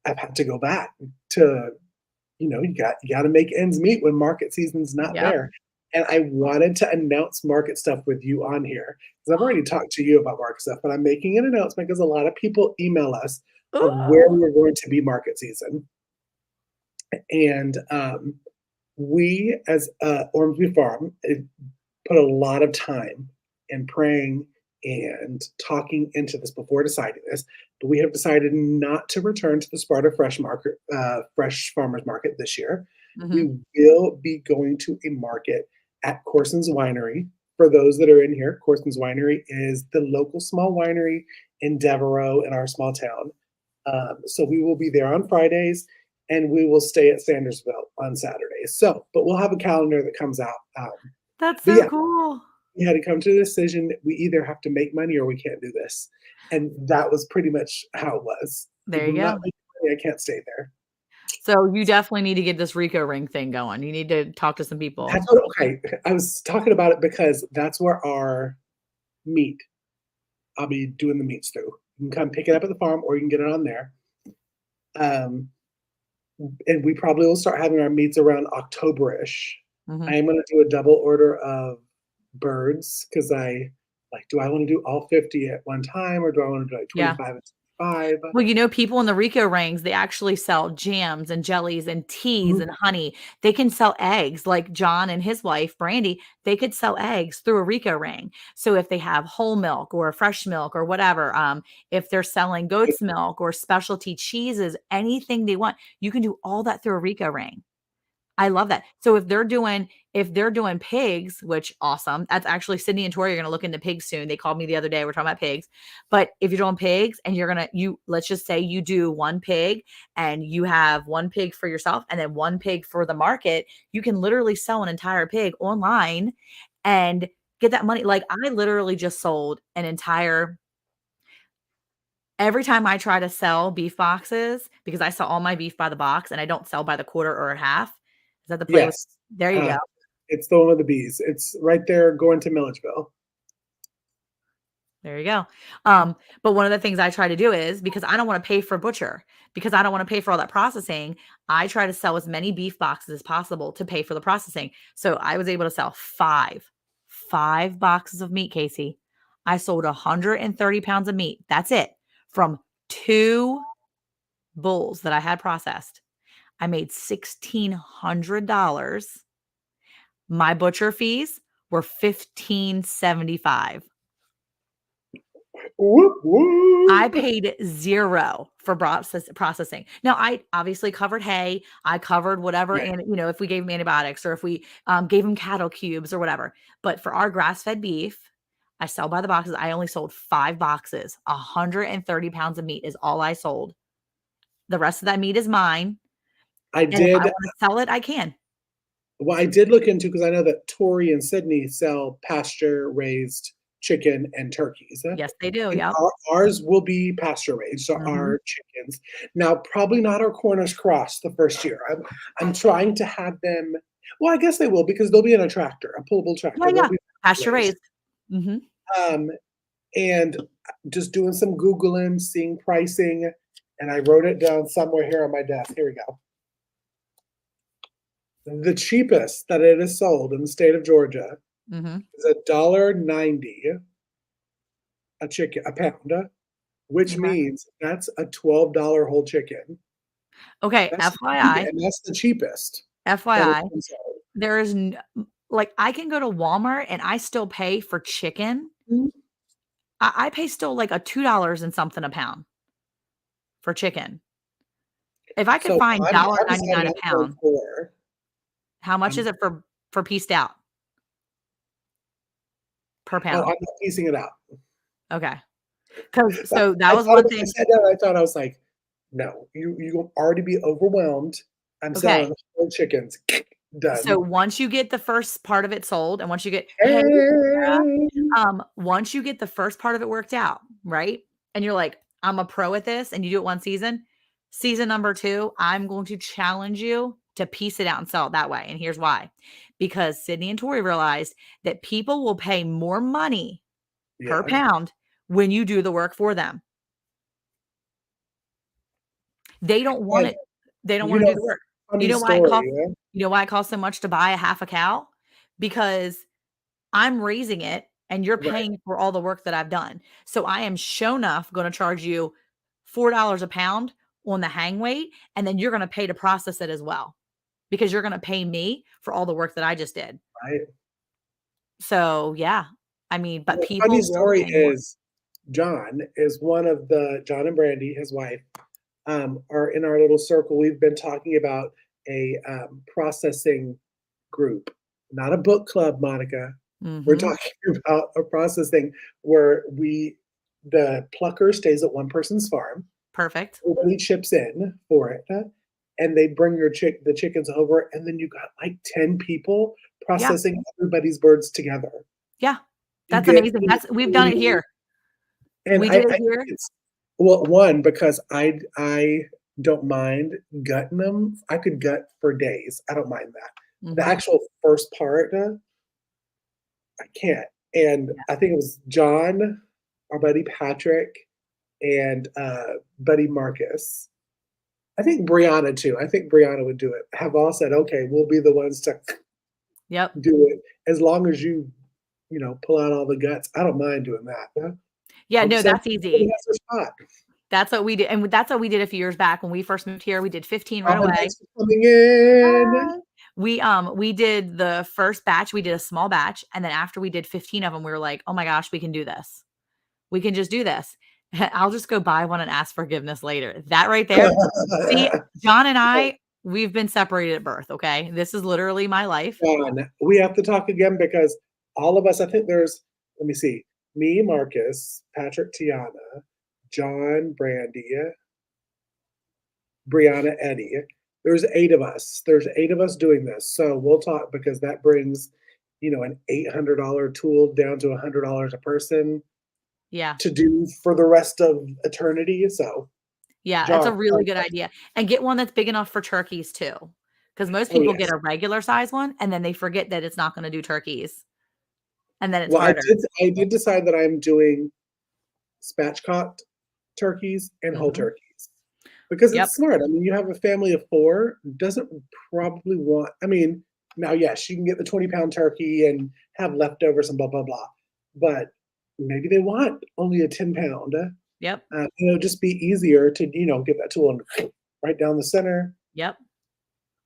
[SPEAKER 1] I've had to go back to, you gotta make ends meet when market season's not
[SPEAKER 2] Yep.
[SPEAKER 1] there. And I wanted to announce market stuff with you on here because I've already talked to you about market stuff, but I'm making an announcement because a lot of people email us of where
[SPEAKER 2] Ooh.
[SPEAKER 1] we're going to be market season. And we, as Ormsby Farm, put a lot of time in praying and talking into this before deciding this. But we have decided not to return to the Sparta Fresh Farmers Market this year.
[SPEAKER 2] Mhm.
[SPEAKER 1] We will be going to a market at Corson's Winery. For those that are in here, Corson's Winery is the local small winery in Devereaux in our small town. So we will be there on Fridays and we will stay at Sandersville on Saturdays. So, but we'll have a calendar that comes out.
[SPEAKER 2] That's
[SPEAKER 1] But
[SPEAKER 2] so
[SPEAKER 1] yeah,
[SPEAKER 2] cool.
[SPEAKER 1] we had to come to the decision that we either have to make money or we can't do this. And that was pretty much how it was. If
[SPEAKER 2] There you
[SPEAKER 1] I'm not
[SPEAKER 2] go.
[SPEAKER 1] making money, I can't stay there.
[SPEAKER 2] So you definitely need to get this Rico ring thing going. You need to talk to some people.
[SPEAKER 1] That's what okay. I was talking about it because that's where our meat, I'll be doing the meats through. You can come pick it up at the farm or you can get it on there. Um, and we probably will start having our meats around October-ish. I
[SPEAKER 2] Mhm.
[SPEAKER 1] am gonna do a double order of birds because do I want to do all 50 at one time or do I want to do like
[SPEAKER 2] Yeah.
[SPEAKER 1] 25 and 25?
[SPEAKER 2] Well, people in the Rico rings, they actually sell jams and jellies and teas
[SPEAKER 1] Mhm.
[SPEAKER 2] and honey. They can sell eggs, like John and his wife, Brandy, they could sell eggs through a Rico ring. So if they have whole milk or fresh milk or whatever, if they're selling goat's milk or specialty cheeses, anything they want, you can do all that through a Rico ring. I love that. So if they're doing pigs, which awesome. That's actually Sydney and Tori are gonna look into pigs soon. They called me the other day. We're talking about pigs. But if you're doing pigs and let's just say you do one pig and you have one pig for yourself and then one pig for the market, you can literally sell an entire pig online and get that money. Like I literally just sold an entire every time I try to sell beef boxes, because I sell all my beef by the box and I don't sell by the quarter or a half. Is that the play with
[SPEAKER 1] Yes.
[SPEAKER 2] there you
[SPEAKER 1] Uh,
[SPEAKER 2] go.
[SPEAKER 1] it's the one with the bees. It's right there going to Milledgeville.
[SPEAKER 2] There you go. But one of the things I try to do is because I don't want to pay for butcher, because I don't want to pay for all that processing, I try to sell as many beef boxes as possible to pay for the processing. So I was able to sell five boxes of meat, Casey. I sold 130 pounds of meat. That's it. From 2 bulls that I had processed. I made $1,600. My butcher fees were $1,575.
[SPEAKER 1] Whoop, whoop.
[SPEAKER 2] I paid 0 for processing. Now, I obviously covered hay. I covered whatever,
[SPEAKER 1] Yeah,
[SPEAKER 2] and if we gave him antibiotics or if we gave him cattle cubes or whatever. But for our grass-fed beef, I sell by the boxes. I only sold 5 boxes. 130 pounds of meat is all I sold. The rest of that meat is mine.
[SPEAKER 1] I
[SPEAKER 2] And if I
[SPEAKER 1] did.
[SPEAKER 2] want to sell it, I can.
[SPEAKER 1] Well, I did look into because I know that Tori and Sydney sell pasture raised chicken and turkeys.
[SPEAKER 2] Yes, they do.
[SPEAKER 1] And
[SPEAKER 2] Yep.
[SPEAKER 1] ours will be pasture raised, so
[SPEAKER 2] Mhm.
[SPEAKER 1] our chickens. Now, probably not our Cornish cross the first year. I'm trying to have them. Well, I guess they will because they'll be in a tractor, a pullable
[SPEAKER 2] Yeah,
[SPEAKER 1] tractor. They'll
[SPEAKER 2] yeah.
[SPEAKER 1] be
[SPEAKER 2] Pasture
[SPEAKER 1] raised.
[SPEAKER 2] raised. Mhm.
[SPEAKER 1] Um, and just doing some googling, seeing pricing, and I wrote it down somewhere here on my desk. Here we go. The cheapest that it is sold in the state of Georgia
[SPEAKER 2] Mhm.
[SPEAKER 1] is $1.90 a pound, which
[SPEAKER 2] Okay.
[SPEAKER 1] means that's a $12 whole chicken.
[SPEAKER 2] Okay,
[SPEAKER 1] That's the
[SPEAKER 2] FYI,
[SPEAKER 1] and that's the cheapest that it's
[SPEAKER 2] FYI,
[SPEAKER 1] been sold.
[SPEAKER 2] there is like I can go to Walmart and I still pay for chicken.
[SPEAKER 1] Mhm.
[SPEAKER 2] I pay still like a $2 and something a pound for chicken. If I could
[SPEAKER 1] So
[SPEAKER 2] find
[SPEAKER 1] I've decided
[SPEAKER 2] 99 a
[SPEAKER 1] I'm going
[SPEAKER 2] pound,
[SPEAKER 1] for
[SPEAKER 2] how much is
[SPEAKER 1] I'm
[SPEAKER 2] it for pieced out per
[SPEAKER 1] oh, I'm
[SPEAKER 2] pound?
[SPEAKER 1] not piecing it out.
[SPEAKER 2] Okay. 'Cause
[SPEAKER 1] But
[SPEAKER 2] so that
[SPEAKER 1] I
[SPEAKER 2] was
[SPEAKER 1] thought
[SPEAKER 2] one
[SPEAKER 1] about I
[SPEAKER 2] thing.
[SPEAKER 1] sat down, I thought I was like, "No, you'll already be overwhelmed. I'm
[SPEAKER 2] Okay.
[SPEAKER 1] selling whole chickens.
[SPEAKER 2] So
[SPEAKER 1] Done."
[SPEAKER 2] once you get the first part of it sold and once you get hey, Sarah,
[SPEAKER 1] Hey.
[SPEAKER 2] once you get the first part of it worked out, right? And you're like, I'm a pro at this, and you do it one season. Season number 2, I'm going to challenge you to piece it out and sell it that way. And here's why. Because Sydney and Tori realized that people will pay more money per
[SPEAKER 1] Yeah,
[SPEAKER 2] pound when you do the work for them. They don't want
[SPEAKER 1] and
[SPEAKER 2] it. They don't want to do the work. You
[SPEAKER 1] funny
[SPEAKER 2] know why it
[SPEAKER 1] story,
[SPEAKER 2] costs
[SPEAKER 1] yeah?
[SPEAKER 2] you know why it costs so much to buy a half a cow? Because I'm raising it and you're
[SPEAKER 1] Right,
[SPEAKER 2] paying for all the work that I've done. So I am sure enough going to charge you $4 a pound on the hang weight, and then you're going to pay to process it as well because you're going to pay me for all the work that I just did.
[SPEAKER 1] right.
[SPEAKER 2] So yeah, I mean, but
[SPEAKER 1] The funny
[SPEAKER 2] people will
[SPEAKER 1] story
[SPEAKER 2] pay more.
[SPEAKER 1] is John is one of the John and Brandy, his wife, are in our little circle. We've been talking about a, processing group, not a book club, Monica. We're
[SPEAKER 2] Mhm.
[SPEAKER 1] talking about a processing where the plucker stays at one person's farm.
[SPEAKER 2] Perfect.
[SPEAKER 1] Everybody chips in for it, and they bring the chickens over, and then you got like 10 people
[SPEAKER 2] Yeah.
[SPEAKER 1] processing everybody's birds together.
[SPEAKER 2] Yeah.
[SPEAKER 1] You
[SPEAKER 2] That's
[SPEAKER 1] get
[SPEAKER 2] amazing.
[SPEAKER 1] you
[SPEAKER 2] We've done it
[SPEAKER 1] get
[SPEAKER 2] here.
[SPEAKER 1] and
[SPEAKER 2] We
[SPEAKER 1] I
[SPEAKER 2] did it
[SPEAKER 1] think
[SPEAKER 2] here.
[SPEAKER 1] it's well, one, because I don't mind gutting them. I could gut for days. I don't mind that. The
[SPEAKER 2] Mhm.
[SPEAKER 1] actual first part, I can't. And
[SPEAKER 2] Yeah.
[SPEAKER 1] I think it was John, our buddy Patrick, and, buddy Marcus. I think Brianna too. I think Brianna would do it. Have all said, "Okay, we'll be the ones to
[SPEAKER 2] Yep.
[SPEAKER 1] do it as long as pull out all the guts." I don't mind doing that, yeah.
[SPEAKER 2] Yeah,
[SPEAKER 1] Hope
[SPEAKER 2] no,
[SPEAKER 1] so
[SPEAKER 2] that's
[SPEAKER 1] everybody
[SPEAKER 2] easy.
[SPEAKER 1] has their spot.
[SPEAKER 2] That's what we did, and that's what we did a few years back when we first moved here. We did 15 right
[SPEAKER 1] Robin,
[SPEAKER 2] away.
[SPEAKER 1] thanks for coming in.
[SPEAKER 2] Hi. We did the first batch, we did a small batch, and then after we did 15 of them, we were like, "Oh my gosh, we can do this. We can just do this." I'll just go buy one and ask forgiveness later. That right there. See, John and I, we've been separated at birth, okay? This is literally my life.
[SPEAKER 1] John, we have to talk again because all of us, I think there's, let me see, me, Marcus, Patrick, Tiana, John, Brandy, Brianna, Eddie. There's 8 of us. There's 8 of us doing this. So we'll talk because that brings, an $800 tool down to $100 a person
[SPEAKER 2] Yeah.
[SPEAKER 1] to do for the rest of eternity. So,
[SPEAKER 2] Yeah, it's
[SPEAKER 1] John,
[SPEAKER 2] a really good idea, and get one that's big enough for turkeys too, because most
[SPEAKER 1] oh
[SPEAKER 2] people get
[SPEAKER 1] yes.
[SPEAKER 2] a regular size one, and then they forget that it's not gonna do turkeys, and then it's
[SPEAKER 1] Well, I
[SPEAKER 2] harder.
[SPEAKER 1] did I did decide that I'm doing spatchcocked turkeys and whole
[SPEAKER 2] Mhm.
[SPEAKER 1] turkeys because
[SPEAKER 2] Yep.
[SPEAKER 1] it's smart. I mean, you have a family of 4, doesn't probably want I mean, now, yes, you can get the 20-pound turkey and have leftovers and blah, blah, blah, but maybe they want only a 10-pound.
[SPEAKER 2] Yep.
[SPEAKER 1] It'll just be easier to, get that tool and right down the center,
[SPEAKER 2] Yep.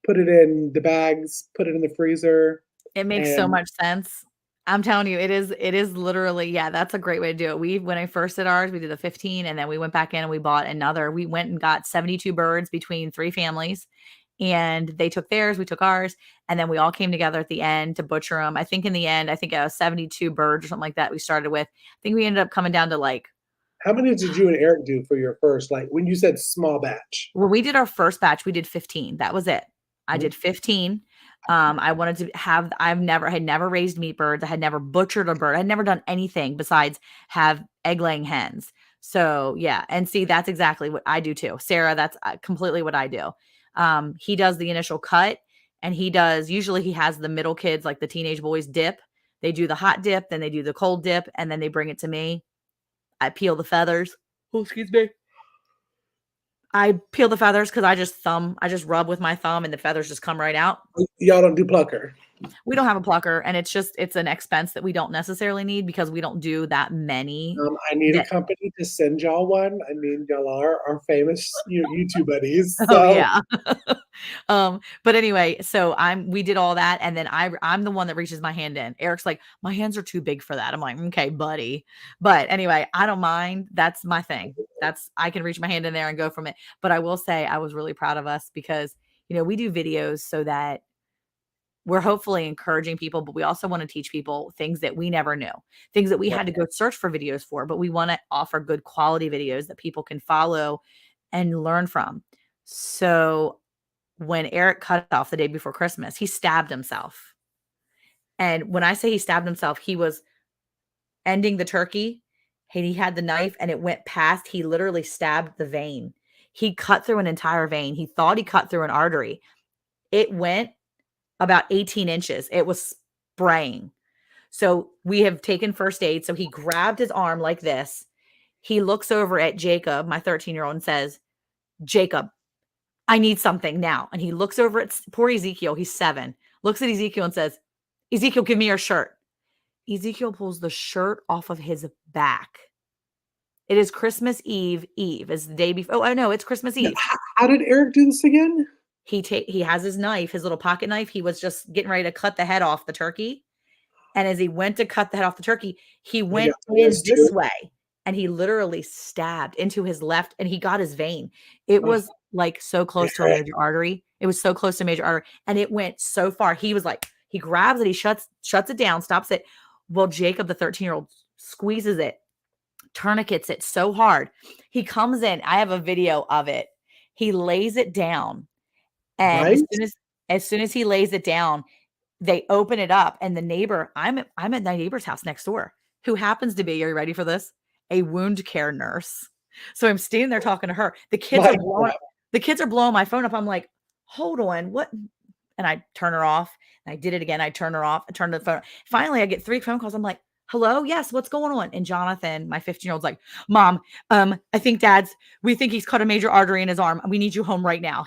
[SPEAKER 1] put it in the bags, put it in the freezer,
[SPEAKER 2] It makes so
[SPEAKER 1] and
[SPEAKER 2] much sense. I'm telling you, it is literally yeah, that's a great way to do it. When I first did ours, we did a 15 and then we went back in and we bought another. We went and got 72 birds between 3 families and they took theirs, we took ours, and then we all came together at the end to butcher them. I think in the end, I think 72 birds or something like that we started with. I think we ended up coming down to like
[SPEAKER 1] how many did you and Eric do for your first, like, when you said small batch?
[SPEAKER 2] when we did our first batch, we did 15. That was it. I
[SPEAKER 1] Mhm.
[SPEAKER 2] did 15. I wanted to have had never raised meat birds. I had never butchered a bird. I had never done anything besides have egg laying hens. So yeah, and see, that's exactly what I do too. Sarah, that's completely what I do. He does the initial cut and usually he has the middle kids, like the teenage boys dip. They do the hot dip, then they do the cold dip, and then they bring it to me. I peel the feathers. Oh, excuse me. I peel the feathers because I just rub with my thumb and the feathers just come right out.
[SPEAKER 1] Y'all don't do plucker.
[SPEAKER 2] We don't have a plucker and it's an expense that we don't necessarily need because we don't do that many
[SPEAKER 1] I need a
[SPEAKER 2] that
[SPEAKER 1] company to send y'all one. I mean, y'all are our famous YouTube buddies,
[SPEAKER 2] oh,
[SPEAKER 1] so
[SPEAKER 2] yeah. But anyway, so we did all that and then I'm the one that reaches my hand in. Eric's like, "My hands are too big for that." I'm like, "Okay, buddy." But anyway, I don't mind. That's my thing. I can reach my hand in there and go from it. But I will say I was really proud of us because, we do videos so that we're hopefully encouraging people, but we also want to teach people things that we never knew, things that we
[SPEAKER 1] right,
[SPEAKER 2] had to go search for videos for, but we want to offer good quality videos that people can follow and learn from. So when Eric cut off the day before Christmas, he stabbed himself. And when I say he stabbed himself, he was ending the turkey. He had the knife and it went past. He literally stabbed the vein. He cut through an entire vein. He thought he cut through an artery. It went about 18 inches. It was spraying. So we have taken first aid. So he grabbed his arm like this. He looks over at Jacob, my 13-year-old, and says, "Jacob, I need something now." And he looks over at poor Ezekiel. He's 7. Looks at Ezekiel and says, "Ezekiel, give me your shirt." Ezekiel pulls the shirt off of his back. It is Christmas Eve. Eve is the day before. Oh, I know it's Christmas
[SPEAKER 1] now,
[SPEAKER 2] Eve.
[SPEAKER 1] how did Eric do this again?
[SPEAKER 2] He has his knife, his little pocket knife. He was just getting ready to cut the head off the turkey. And as he went to cut the head off the turkey, he
[SPEAKER 1] I got
[SPEAKER 2] went in
[SPEAKER 1] this
[SPEAKER 2] this
[SPEAKER 1] too.
[SPEAKER 2] way and he literally stabbed into his left and he got his vein. It
[SPEAKER 1] Oh,
[SPEAKER 2] was like so close to a
[SPEAKER 1] yeah,
[SPEAKER 2] major artery. It was so close to a major artery and it went so far. He was like, he grabs it, he shuts it down, stops it. Well, Jacob, the 13-year-old, squeezes it, tourniquets it so hard. He comes in. I have a video of it. He lays it down. And
[SPEAKER 1] right?
[SPEAKER 2] as soon as he lays it down, they open it up and the neighbor I'm at my neighbor's house next door, who happens to be, are you ready for this? A wound care nurse. So I'm standing there talking to her.
[SPEAKER 1] My God.
[SPEAKER 2] The kids are blowing my phone up. I'm like, "Hold on, what?" And I turn her off. And I did it again. I turn her off. I turn the phone. Finally, I get 3 phone calls. I'm like, "Hello? Yes, what's going on?" And Jonathan, my 15-year-old's like, "Mom, we think he's cut a major artery in his arm. We need you home right now."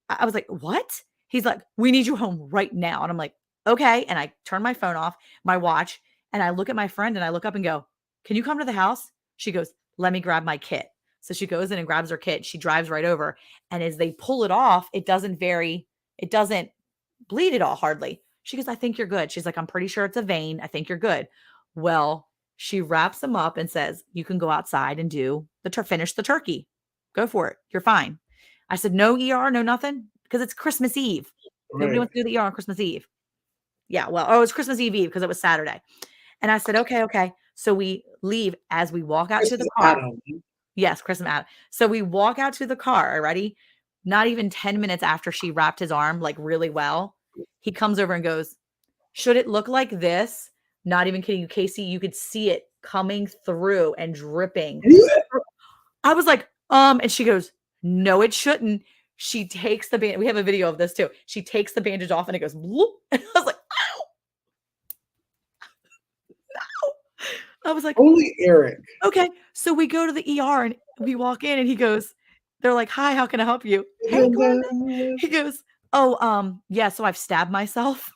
[SPEAKER 2] I was like, "What?" He's like, "We need you home right now." And I'm like, "Okay." And I turn my phone off, my watch, and I look at my friend and I look up and go, "Can you come to the house?" She goes, "Let me grab my kit." So she goes in and grabs her kit. She drives right over. And as they pull it off, it doesn't bleed at all hardly. She goes, "I think you're good." She's like, "I'm pretty sure it's a vein. I think you're good." Well, she wraps them up and says, "You can go outside and finish the turkey. Go for it. You're fine." I said, "No ER, no nothing?" Because it's Christmas Eve. Nobody
[SPEAKER 1] Right.
[SPEAKER 2] wants to do the ER on Christmas Eve. Yeah, well, it's Christmas Eve because it was Saturday. And I said, "Okay, okay." So we leave as we walk out to the
[SPEAKER 1] Christmas
[SPEAKER 2] car.
[SPEAKER 1] add-on.
[SPEAKER 2] Yes, Christmas Eve. So we walk out to the car, ready? Not even 10 minutes after she wrapped his arm like really well, he comes over and goes, "Should it look like this?" Not even kidding you, Casey, you could see it coming through and dripping. I was like, and she goes, "No, it shouldn't." She takes the band. We have a video of this too. She takes the bandage off and it goes, bloop. And I was like, I was like,
[SPEAKER 1] Only Eric.
[SPEAKER 2] okay. So we go to the ER and we walk in and he goes, they're like, hi, how can I help you? Hey,
[SPEAKER 1] Dun,
[SPEAKER 2] Glenda.
[SPEAKER 1] dun.
[SPEAKER 2] He goes, oh, yeah, so I've stabbed myself.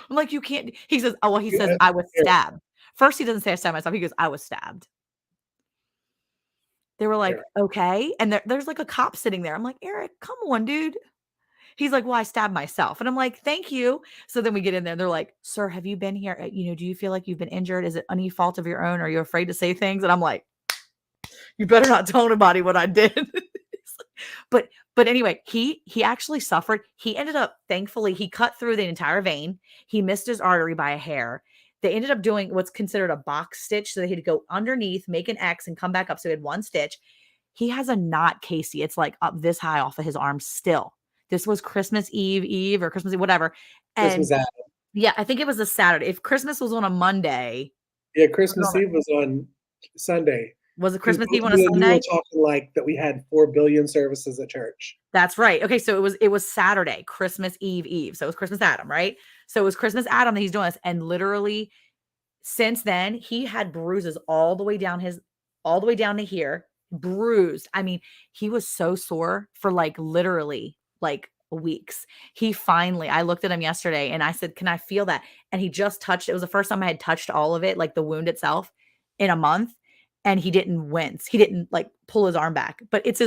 [SPEAKER 2] I'm like, you can't. He says, oh, well, he says,
[SPEAKER 1] Yeah,
[SPEAKER 2] I was
[SPEAKER 1] Eric,
[SPEAKER 2] stabbed. First, he doesn't say I stabbed myself. He goes, I was stabbed. They were like,
[SPEAKER 1] Eric.
[SPEAKER 2] okay. And there's like a cop sitting there. I'm like, Eric, come on, dude. He's like, well, I stabbed myself. And I'm like, thank you. So then we get in there and they're like, sir, have you been here? Do you feel like you've been injured? Is it any fault of your own? Are you afraid to say things? And I'm like, you better not tell anybody what I did. but but anyway, he actually suffered. He ended up, thankfully, he cut through the entire vein. He missed his artery by a hair. They ended up doing what's considered a box stitch. So they had to go underneath, make an X, and come back up. So he had one stitch. He has a knot, Casey. It's like up this high off of his arm still. This was Christmas Eve or Christmas Eve, whatever. And
[SPEAKER 1] Christmas Eve.
[SPEAKER 2] yeah, I think it was a Saturday. If Christmas was on a Monday,
[SPEAKER 1] Yeah, Christmas Eve was on Sunday.
[SPEAKER 2] was it
[SPEAKER 1] 'Cause
[SPEAKER 2] Christmas
[SPEAKER 1] both
[SPEAKER 2] Eve on a
[SPEAKER 1] you and you were
[SPEAKER 2] Sunday?
[SPEAKER 1] talking like that we had 4 billion services at church.
[SPEAKER 2] That's right. Okay, so it was Saturday, Christmas Eve. So it was Christmas Adam, right? So it was Christmas Adam that he's doing this, and literally since then he had bruises all the way down to here, bruised. I mean, he was so sore for like literally like weeks. I looked at him yesterday and I said, "Can I feel that?" And he just touched it. Was the first time I had touched all of it, like the wound itself, in a month, and he didn't wince. He didn't like pull his arm back. But he's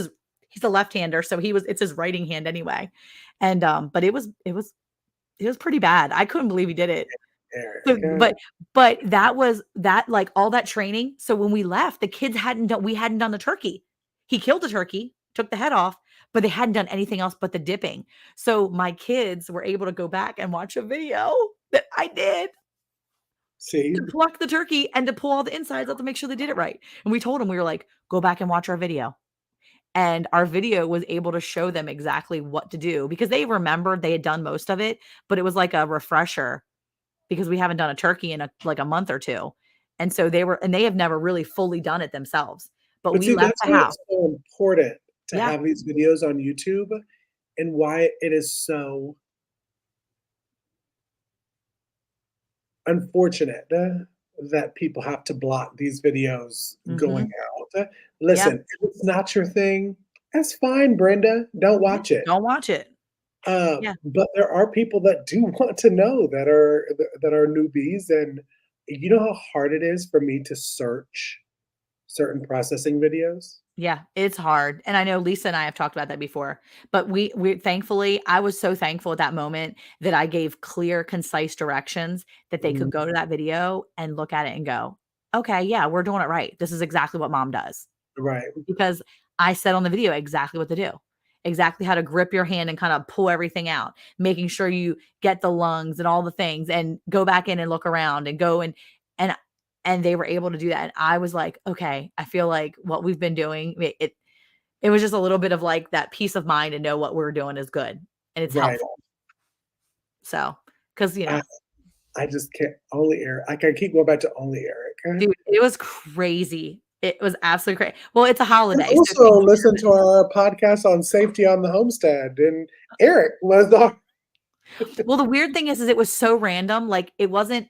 [SPEAKER 2] a left-hander, so it's his writing hand anyway. And but it was pretty bad. I couldn't believe he did it.
[SPEAKER 1] Eric.
[SPEAKER 2] But that was that, like, all that training. So when we left, the kids we hadn't done the turkey. He killed the turkey, took the head off, but they hadn't done anything else but the dipping. So my kids were able to go back and watch a video that I did
[SPEAKER 1] See,
[SPEAKER 2] to pluck the turkey and to pull all the insides out to make sure they did it right. And we told them, we were like, go back and watch our video. And our video was able to show them exactly what to do because they remembered they had done most of it, but it was like a refresher because we haven't done a turkey in a month or two. And so they have never really fully done it themselves. But
[SPEAKER 1] but
[SPEAKER 2] we
[SPEAKER 1] see,
[SPEAKER 2] left
[SPEAKER 1] that's
[SPEAKER 2] the
[SPEAKER 1] why
[SPEAKER 2] house.
[SPEAKER 1] it's so important to
[SPEAKER 2] Yeah.
[SPEAKER 1] have these videos on YouTube and why it is so unfortunate that people have to block these videos going
[SPEAKER 2] Mhm.
[SPEAKER 1] out.
[SPEAKER 2] Yeah.
[SPEAKER 1] Listen, if it's not your thing, that's fine, Brenda. Don't
[SPEAKER 2] Yeah.
[SPEAKER 1] watch it.
[SPEAKER 2] Don't watch it. Yeah.
[SPEAKER 1] But there are people that do want to know that are newbies, and you know how hard it is for me to search certain processing videos?
[SPEAKER 2] Yeah, it's hard. And I know Lisa and I have talked about that before, but we thankfully, I was so thankful at that moment that I gave clear, concise directions that they could
[SPEAKER 1] Mhm.
[SPEAKER 2] go to that video and look at it and go, okay, yeah, we're doing it right. This is exactly what mom does.
[SPEAKER 1] Right,
[SPEAKER 2] Because I said on the video exactly what to do, exactly how to grip your hand and kind of pull everything out, making sure you get the lungs and all the things and go back in and look around and go and and they were able to do that. And I was like, okay, I feel like what we've been doing, it was just a little bit of like that peace of mind to know what we're doing is good and it's
[SPEAKER 1] right.
[SPEAKER 2] helpful. So, because
[SPEAKER 1] I I just can't only Eric. I can keep going back to only Eric.
[SPEAKER 2] dude, it was crazy. It was absolutely crazy. Well, it's a
[SPEAKER 1] And
[SPEAKER 2] holiday, so
[SPEAKER 1] also listen to our podcast on safety on the homestead, and Eric was on.
[SPEAKER 2] well, the weird thing is it was so random. Like it wasn't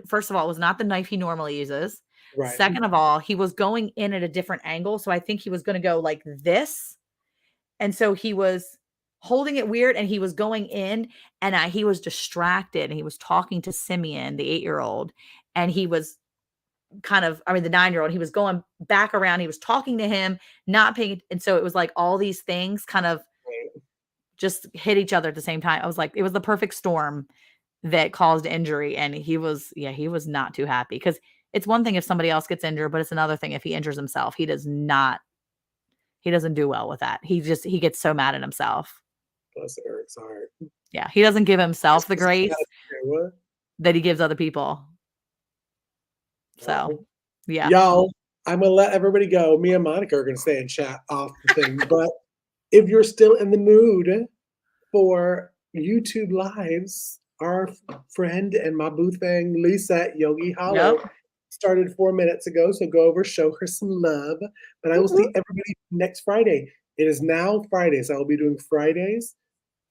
[SPEAKER 2] first of all, it was not the knife he normally uses.
[SPEAKER 1] Right,
[SPEAKER 2] Second of all, he was going in at a different angle. So I think he was going to go like this. And so he was holding it weird and he was going in and he was distracted and he was talking to Simeon, the 8-year-old. And he was the 9-year-old, he was going back around. He was talking to him, not paying. And so it was like all these things kind of
[SPEAKER 1] right.
[SPEAKER 2] just hit each other at the same time. I was like, it was the perfect storm that caused injury. And he was not too happy because it's one thing if somebody else gets injured, but it's another thing if he injures himself. He doesn't do well with that. He gets so mad at himself.
[SPEAKER 1] Bless Eric's heart.
[SPEAKER 2] Yeah. He doesn't give himself the
[SPEAKER 1] Christmas
[SPEAKER 2] grace
[SPEAKER 1] cat, what?
[SPEAKER 2] that he gives other people. So
[SPEAKER 1] Wow.
[SPEAKER 2] yeah.
[SPEAKER 1] Y'all, I'm gonna let everybody go. Me and Monica are gonna stay and chat off the thing. But if you're still in the mood for YouTube lives, our friend and my boo thing, Lisa at Yogi Hollow,
[SPEAKER 2] Yep.
[SPEAKER 1] started 4 minutes ago. So go over, show her some love. But I will see everybody next Friday. It is now Fridays. I will be doing Fridays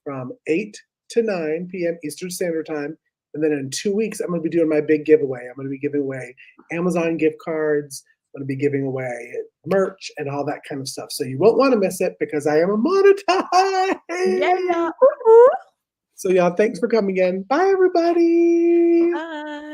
[SPEAKER 1] from 8 to 9 p.m. Eastern Standard Time. And then in 2 weeks, I'm going to be doing my big giveaway. I'm going to be giving away Amazon gift cards. I'm going to be giving away merch and all that kind of stuff. So you won't want to miss it because I am a monetized.
[SPEAKER 2] Yeah. Ooh, ooh.
[SPEAKER 1] So y'all, thanks for coming in. Bye, everybody.
[SPEAKER 2] Bye.